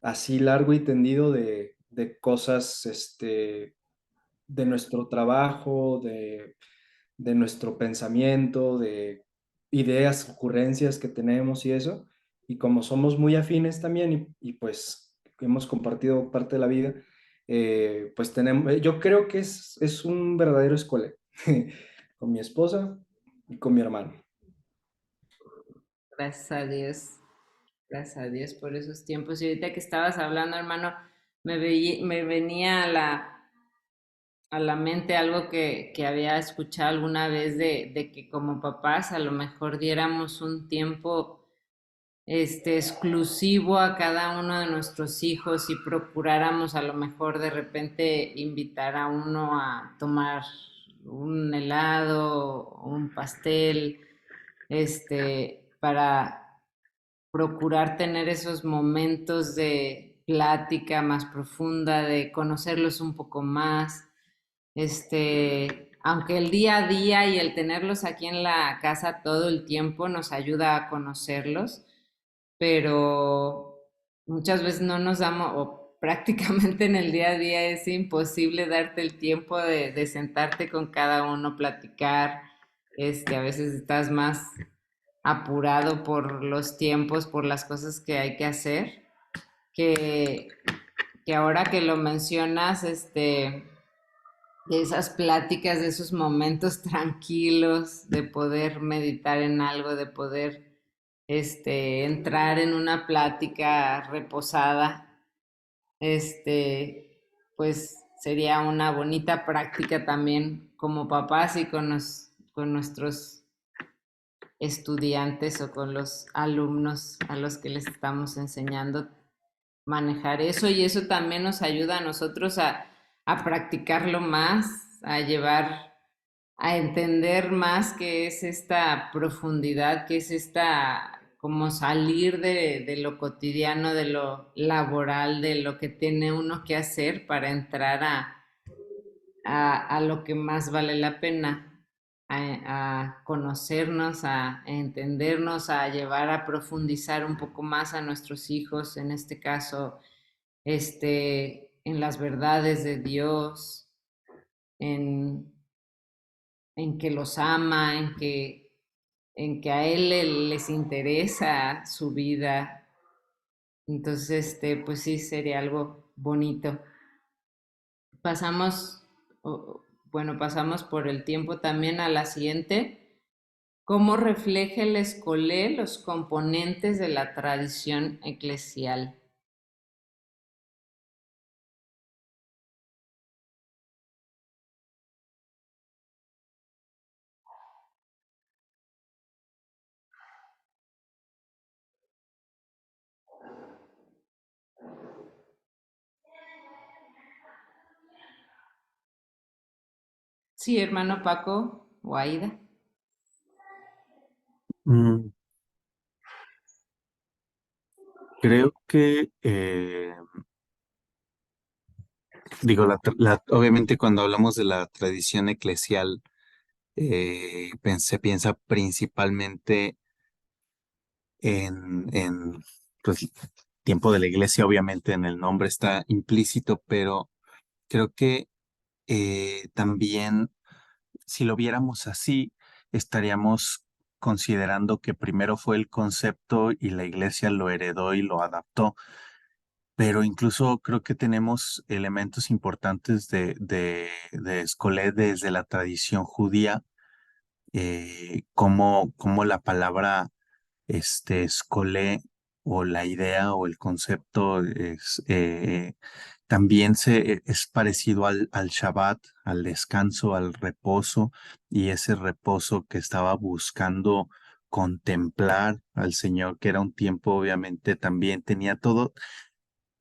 así largo y tendido de cosas, de nuestro trabajo, de nuestro pensamiento, de ideas, ocurrencias que tenemos y eso. Y como somos muy afines también y pues hemos compartido parte de la vida, pues tenemos, yo creo que es un verdadero escole con mi esposa y con mi hermano. Gracias a Dios. Gracias a Dios por esos tiempos. Y ahorita que estabas hablando, hermano, me venía a la mente algo que había escuchado alguna vez de que como papás a lo mejor diéramos un tiempo exclusivo a cada uno de nuestros hijos y procuráramos a lo mejor de repente invitar a uno a tomar un helado, un pastel, para procurar tener esos momentos de plática más profunda, de conocerlos un poco más, aunque el día a día y el tenerlos aquí en la casa todo el tiempo nos ayuda a conocerlos, pero muchas veces no nos damos, o prácticamente en el día a día es imposible darte el tiempo de sentarte con cada uno, platicar, a veces estás más apurado por los tiempos, por las cosas que hay que hacer, que, que ahora que lo mencionas, de esas pláticas, de esos momentos tranquilos, de poder meditar en algo, de poder entrar en una plática reposada, pues sería una bonita práctica también como papás y con nuestros estudiantes o con los alumnos a los que les estamos enseñando manejar eso y eso también nos ayuda a nosotros a practicarlo más a llevar, a entender más qué es esta profundidad, qué es esta, como salir de lo cotidiano, de lo laboral, de lo que tiene uno que hacer para entrar a lo que más vale la pena, a conocernos, a entendernos, a llevar a profundizar un poco más a nuestros hijos, en este caso, en las verdades de Dios, en, en que los ama, en que a Él les interesa su vida. Entonces, pues sí, sería algo bonito. Pasamos, bueno, pasamos por el tiempo también a la siguiente. ¿Cómo refleja el escolé los componentes de la tradición eclesial? Sí, hermano Paco o Aida. Mm, creo que, digo, obviamente cuando hablamos de la tradición eclesial, se piensa principalmente en pues, tiempo de la iglesia, obviamente en el nombre está implícito, pero creo que también si lo viéramos así, estaríamos considerando que primero fue el concepto y la iglesia lo heredó y lo adaptó, pero incluso creo que tenemos elementos importantes de Escolé desde la tradición judía, como la palabra escolé o la idea o el concepto también es parecido al Shabbat, al descanso, al reposo, y ese reposo que estaba buscando contemplar al Señor, que era un tiempo, obviamente, también tenía todo,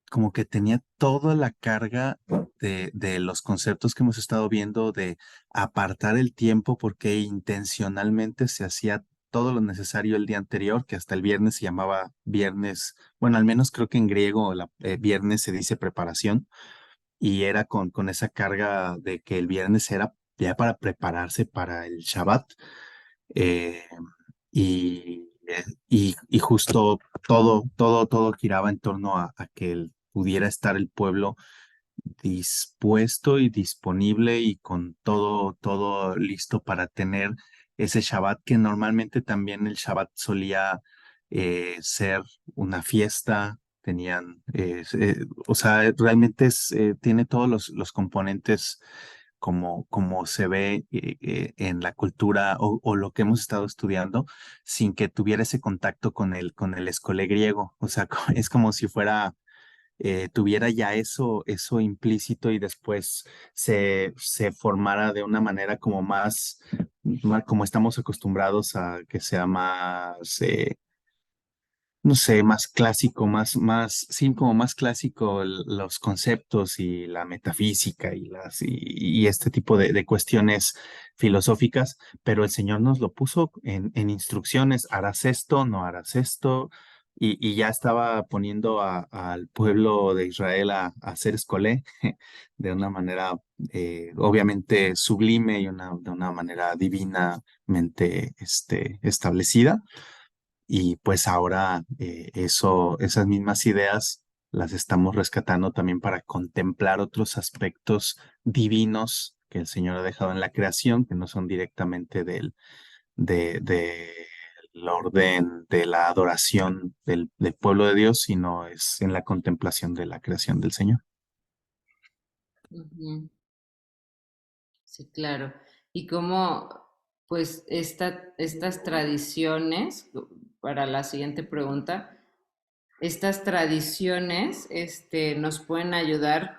como que tenía toda la carga de los conceptos que hemos estado viendo de apartar el tiempo porque intencionalmente se hacía todo lo necesario el día anterior, que hasta el viernes se llamaba viernes, bueno, al menos creo que en griego viernes se dice preparación y era con esa carga de que el viernes era ya para prepararse para el Shabbat. eh, y justo todo giraba en torno a que pudiera estar el pueblo dispuesto y disponible y con todo listo para tener ese Shabbat, que normalmente también el Shabbat solía ser una fiesta, o sea, realmente tiene todos los componentes como se ve en la cultura o lo que hemos estado estudiando, sin que tuviera ese contacto con el escolé griego. O sea, es como si tuviera ya eso implícito y después se formara de una manera como como estamos acostumbrados a que sea más, no sé, más clásico, sí, como más clásico los conceptos y la metafísica y este tipo de cuestiones filosóficas, pero el Señor nos lo puso en instrucciones, harás esto, no harás esto, y ya estaba poniendo al pueblo de Israel a hacer escolé de una manera obviamente sublime y de una manera divinamente establecida. Y pues ahora esas mismas ideas las estamos rescatando también para contemplar otros aspectos divinos que el Señor ha dejado en la creación, que no son directamente del orden de la adoración del pueblo de Dios, sino es en la contemplación de la creación del Señor. Ujú. Sí, claro. Y cómo, pues, estas tradiciones, para la siguiente pregunta, estas tradiciones, nos pueden ayudar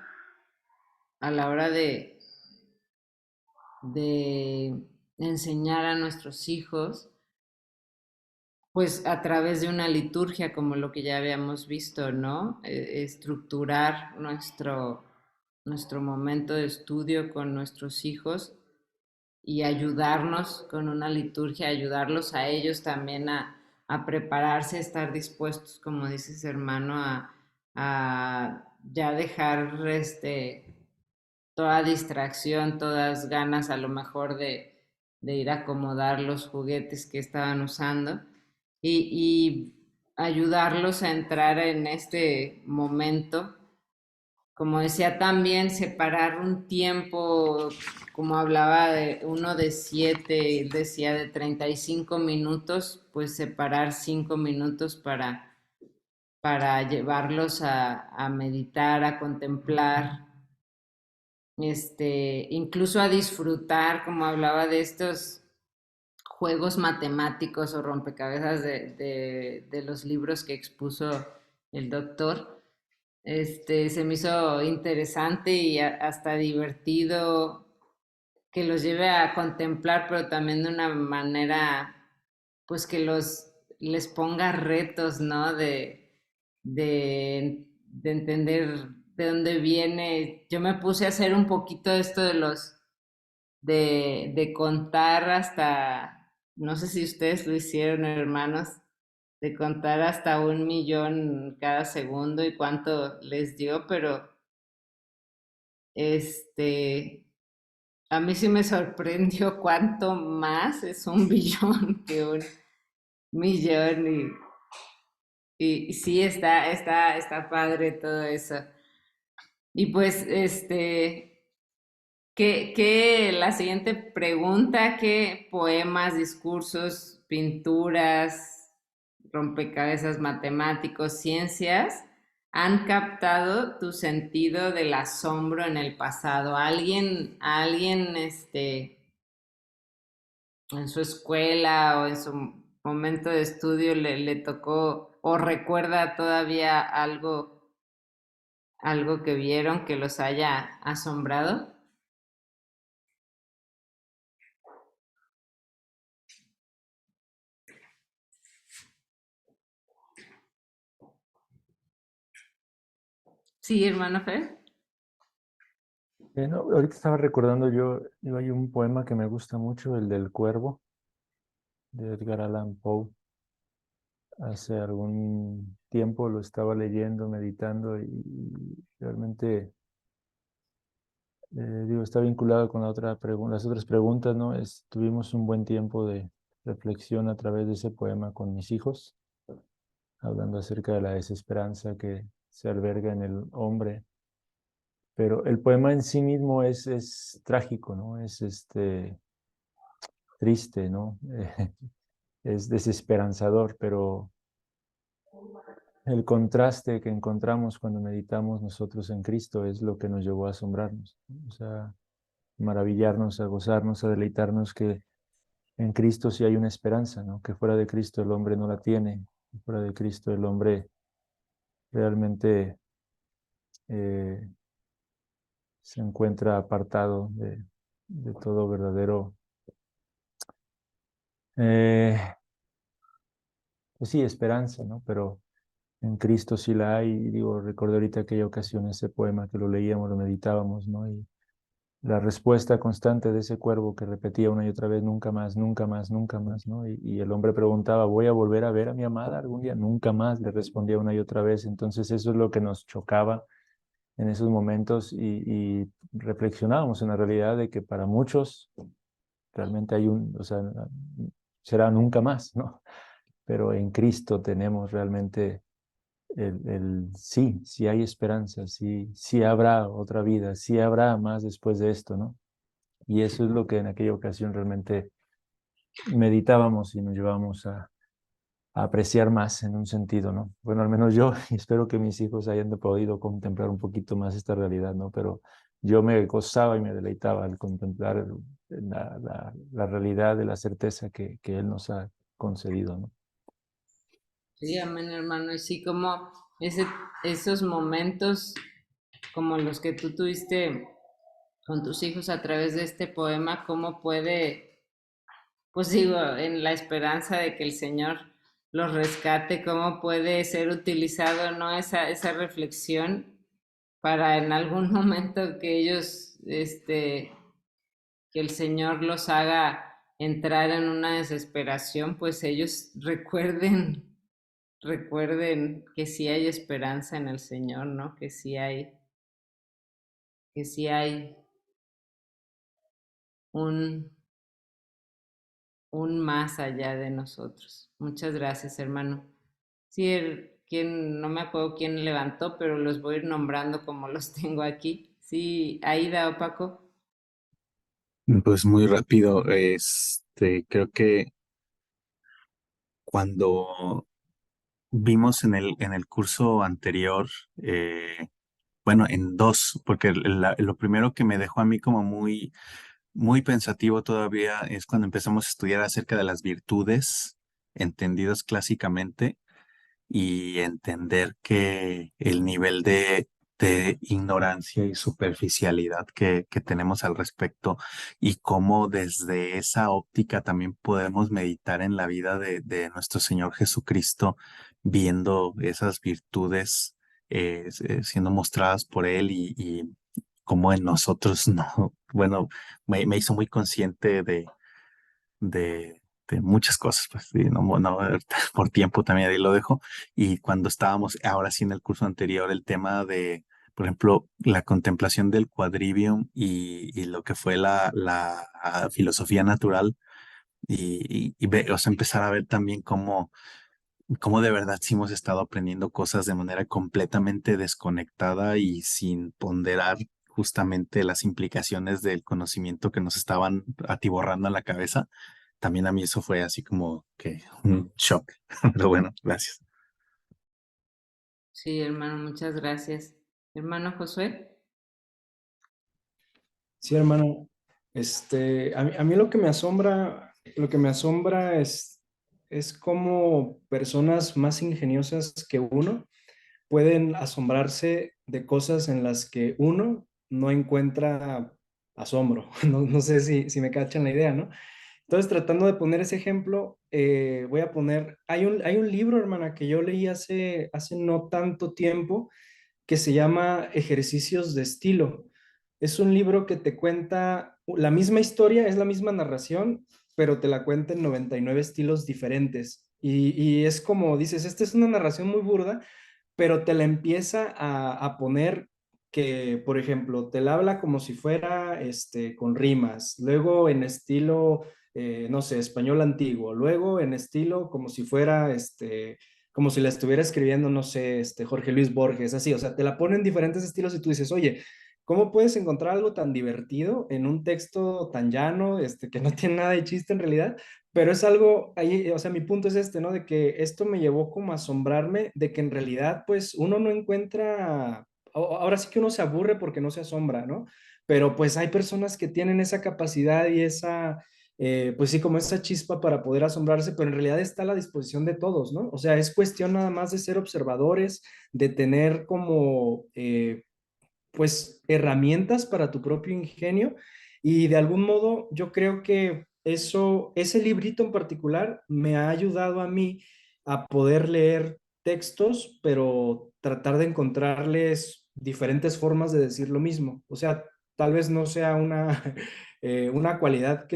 a la hora de enseñar a nuestros hijos, pues a través de una liturgia, como lo que ya habíamos visto, ¿no? Estructurar nuestro momento de estudio con nuestros hijos y ayudarnos con una liturgia, ayudarlos a ellos también a prepararse, a estar dispuestos, como dices hermano, a ya dejar toda distracción, todas ganas a lo mejor de ir a acomodar los juguetes que estaban usando y ayudarlos a entrar en este momento. Como decía también, separar un tiempo, como hablaba de uno de 7, decía de 35 minutos, pues separar 5 minutos para llevarlos a meditar, a contemplar, incluso a disfrutar, como hablaba de estos juegos matemáticos o rompecabezas de los libros que expuso el doctor. Se me hizo interesante y hasta divertido que los lleve a contemplar, pero también de una manera, pues que les ponga retos, ¿no? De entender de dónde viene. Yo me puse a hacer un poquito esto de contar hasta, no sé si ustedes lo hicieron, hermanos, de contar hasta 1 millón cada segundo y cuánto les dio, pero a mí sí me sorprendió cuánto más es 1 billón que 1 millón y sí está padre todo eso. Y pues, la siguiente pregunta, ¿qué poemas, discursos, pinturas, rompecabezas matemáticos, ciencias han captado tu sentido del asombro en el pasado? ¿Alguien en su escuela o en su momento de estudio le tocó o recuerda todavía algo que vieron que los haya asombrado? Sí, hermano Fer. No, ahorita estaba recordando yo hay un poema que me gusta mucho, el del Cuervo, de Edgar Allan Poe. Hace algún tiempo lo estaba leyendo, meditando y realmente, está vinculado con las otras preguntas, ¿no? Tuvimos un buen tiempo de reflexión a través de ese poema con mis hijos, hablando acerca de la desesperanza que se alberga en el hombre. Pero el poema en sí mismo es trágico, ¿no? Es triste, ¿no? Es desesperanzador, pero el contraste que encontramos cuando meditamos nosotros en Cristo es lo que nos llevó a asombrarnos, ¿no? O sea, maravillarnos, a gozarnos, a deleitarnos que en Cristo sí hay una esperanza, ¿no? Que fuera de Cristo el hombre no la tiene, fuera de Cristo el hombre realmente eh, se encuentra apartado de todo verdadero, eh, pues sí, esperanza, ¿no? Pero en Cristo sí la hay. Y digo, recordé ahorita aquella ocasión, ese poema que lo leíamos, lo meditábamos, ¿no? Y la respuesta constante de ese cuervo que repetía una y otra vez, nunca más, nunca más, nunca más, ¿no? Y el hombre preguntaba, ¿voy a volver a ver a mi amada algún día? Nunca más, le respondía una y otra vez. Entonces eso es lo que nos chocaba en esos momentos y reflexionábamos en la realidad de que para muchos realmente o sea, será nunca más, ¿no? Pero en Cristo tenemos realmente sí hay esperanza, sí habrá otra vida, sí habrá más después de esto, ¿no? Y eso es lo que en aquella ocasión realmente meditábamos y nos llevamos a apreciar más en un sentido, ¿no? Bueno, al menos yo, y espero que mis hijos hayan podido contemplar un poquito más esta realidad, ¿no? Pero yo me gozaba y me deleitaba al contemplar la realidad de la certeza que Él nos ha concedido, ¿no? Sí, amén, hermano. Y sí, como esos momentos como los que tú tuviste con tus hijos a través de este poema, cómo puede, pues digo, en la esperanza de que el Señor los rescate, cómo puede ser utilizado, ¿no? Esa reflexión para en algún momento que ellos, que el Señor los haga entrar en una desesperación, pues ellos recuerden que sí hay esperanza en el Señor, ¿no? Que sí hay un, un más allá de nosotros. Muchas gracias, hermano. Sí, no me acuerdo quién levantó, pero los voy a ir nombrando como los tengo aquí. Sí, Aida o Paco. Pues muy rápido, creo que cuando vimos en el curso anterior, bueno, en dos, porque lo primero que me dejó a mí como muy pensativo todavía es cuando empezamos a estudiar acerca de las virtudes, entendidos clásicamente, y entender que el nivel de ignorancia y superficialidad que tenemos al respecto y cómo desde esa óptica también podemos meditar en la vida de nuestro Señor Jesucristo, viendo esas virtudes siendo mostradas por Él y cómo en nosotros no, bueno, me hizo muy consciente de muchas cosas, pues sí, ahorita por tiempo también ahí lo dejo. Y cuando estábamos ahora sí en el curso anterior, el tema de, por ejemplo, la contemplación del quadrivium y lo que fue la filosofía natural o sea, empezar a ver también cómo de verdad sí hemos estado aprendiendo cosas de manera completamente desconectada y sin ponderar justamente las implicaciones del conocimiento que nos estaban atiborrando en la cabeza. También a mí eso fue así como que un shock. Pero bueno, gracias. Sí, hermano, muchas gracias. Hermano Josué. Sí, hermano, a mí lo que me asombra es cómo personas más ingeniosas que uno pueden asombrarse de cosas en las que uno no encuentra asombro. No sé si me cachan la idea, ¿no? Entonces, tratando de poner ese ejemplo, voy a poner, hay un libro, hermana, que yo leí hace no tanto tiempo, que se llama Ejercicios de Estilo. Es un libro que te cuenta la misma historia, es la misma narración, pero te la cuenta en 99 estilos diferentes. Y es como dices, esta es una narración muy burda, pero te la empieza a poner que, por ejemplo, te la habla como si fuera con rimas, luego en estilo, no sé, español antiguo, luego en estilo como si fuera, como si la estuviera escribiendo, no sé, Jorge Luis Borges, así, o sea, te la pone en diferentes estilos y tú dices, oye, ¿cómo puedes encontrar algo tan divertido en un texto tan llano, que no tiene nada de chiste en realidad? Pero es algo, ahí, o sea, mi punto es ¿no? De que esto me llevó como a asombrarme de que en realidad, pues, uno no encuentra, ahora sí que uno se aburre porque no se asombra, ¿no? Pero pues hay personas que tienen esa capacidad y esa, pues sí, como esa chispa para poder asombrarse, pero en realidad está a la disposición de todos, ¿no? O sea, es cuestión nada más de ser observadores, de tener como, pues, herramientas para tu propio ingenio y de algún modo yo creo que ese librito en particular me ha ayudado a mí a poder leer textos, pero tratar de encontrarles diferentes formas de decir lo mismo. O sea, tal vez no sea una cualidad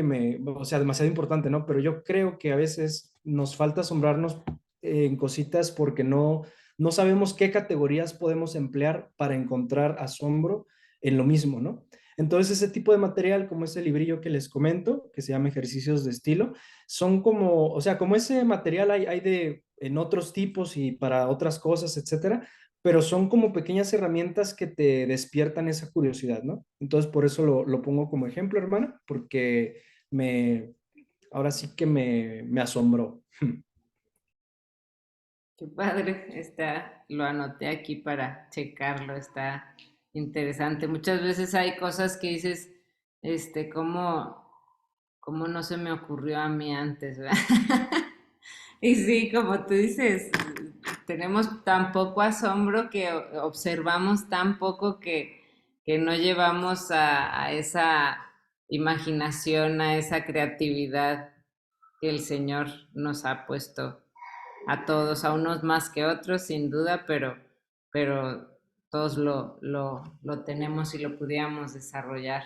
o sea, demasiado importante, ¿no? Pero yo creo que a veces nos falta asombrarnos en cositas porque no sabemos qué categorías podemos emplear para encontrar asombro en lo mismo, ¿no? Entonces, ese tipo de material, como ese librillo que les comento, que se llama Ejercicios de Estilo, son como, o sea, como ese material hay en otros tipos y para otras cosas, etcétera, pero son como pequeñas herramientas que te despiertan esa curiosidad, ¿no? Entonces, por eso lo pongo como ejemplo, hermana, porque ahora sí que me asombró. Qué padre, lo anoté aquí para checarlo, está interesante. Muchas veces hay cosas que dices, ¿cómo, cómo no se me ocurrió a mí antes, ¿verdad? Y sí, como tú dices, tenemos tan poco asombro que observamos tan poco que no llevamos a esa imaginación, a esa creatividad que el Señor nos ha puesto a todos, a unos más que otros, sin duda, pero todos lo tenemos y lo pudiéramos desarrollar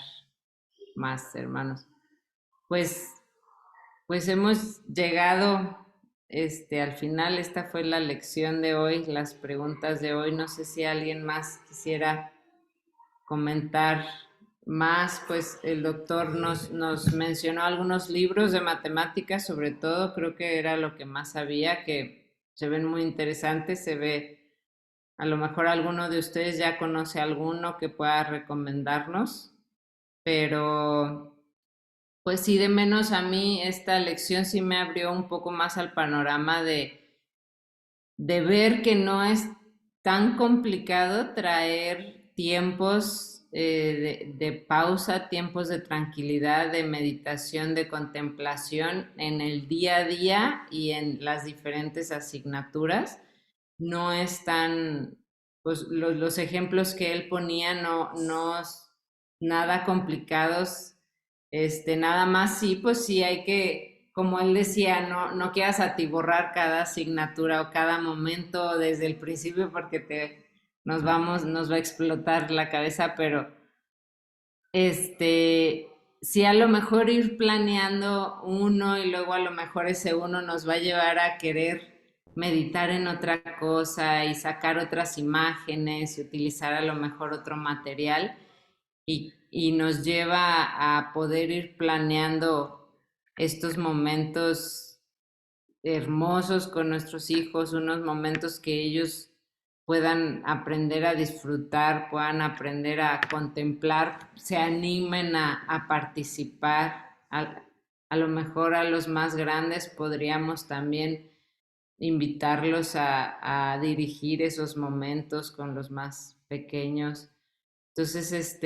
más, hermanos. Pues hemos llegado al final. Esta fue la lección de hoy, las preguntas de hoy. No sé si alguien más quisiera comentar más. Pues el doctor nos mencionó algunos libros de matemáticas, sobre todo, creo que era lo que más sabía, que se ven muy interesantes. Se ve, a lo mejor alguno de ustedes ya conoce alguno que pueda recomendarnos, pero pues sí, de menos a mí esta lección sí me abrió un poco más al panorama de ver que no es tan complicado traer tiempos de pausa, tiempos de tranquilidad, de meditación, de contemplación en el día a día y en las diferentes asignaturas. No es tan, pues los ejemplos que él ponía no nada complicados. Nada más sí, pues sí hay que, como él decía, no quieras atiborrar cada asignatura o cada momento desde el principio porque nos va a explotar la cabeza, pero sí, a lo mejor ir planeando uno y luego a lo mejor ese uno nos va a llevar a querer meditar en otra cosa y sacar otras imágenes y utilizar a lo mejor otro material y nos lleva a poder ir planeando estos momentos hermosos con nuestros hijos, unos momentos que ellos puedan aprender a disfrutar, puedan aprender a contemplar, se animen a participar. A lo mejor a los más grandes podríamos también invitarlos a dirigir esos momentos con los más pequeños. Entonces,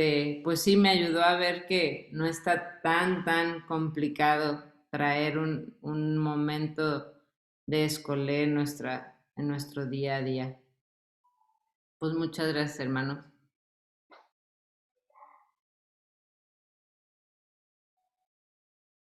pues sí me ayudó a ver que no está tan complicado traer un momento de escolé en nuestro día a día. Pues muchas gracias, hermanos.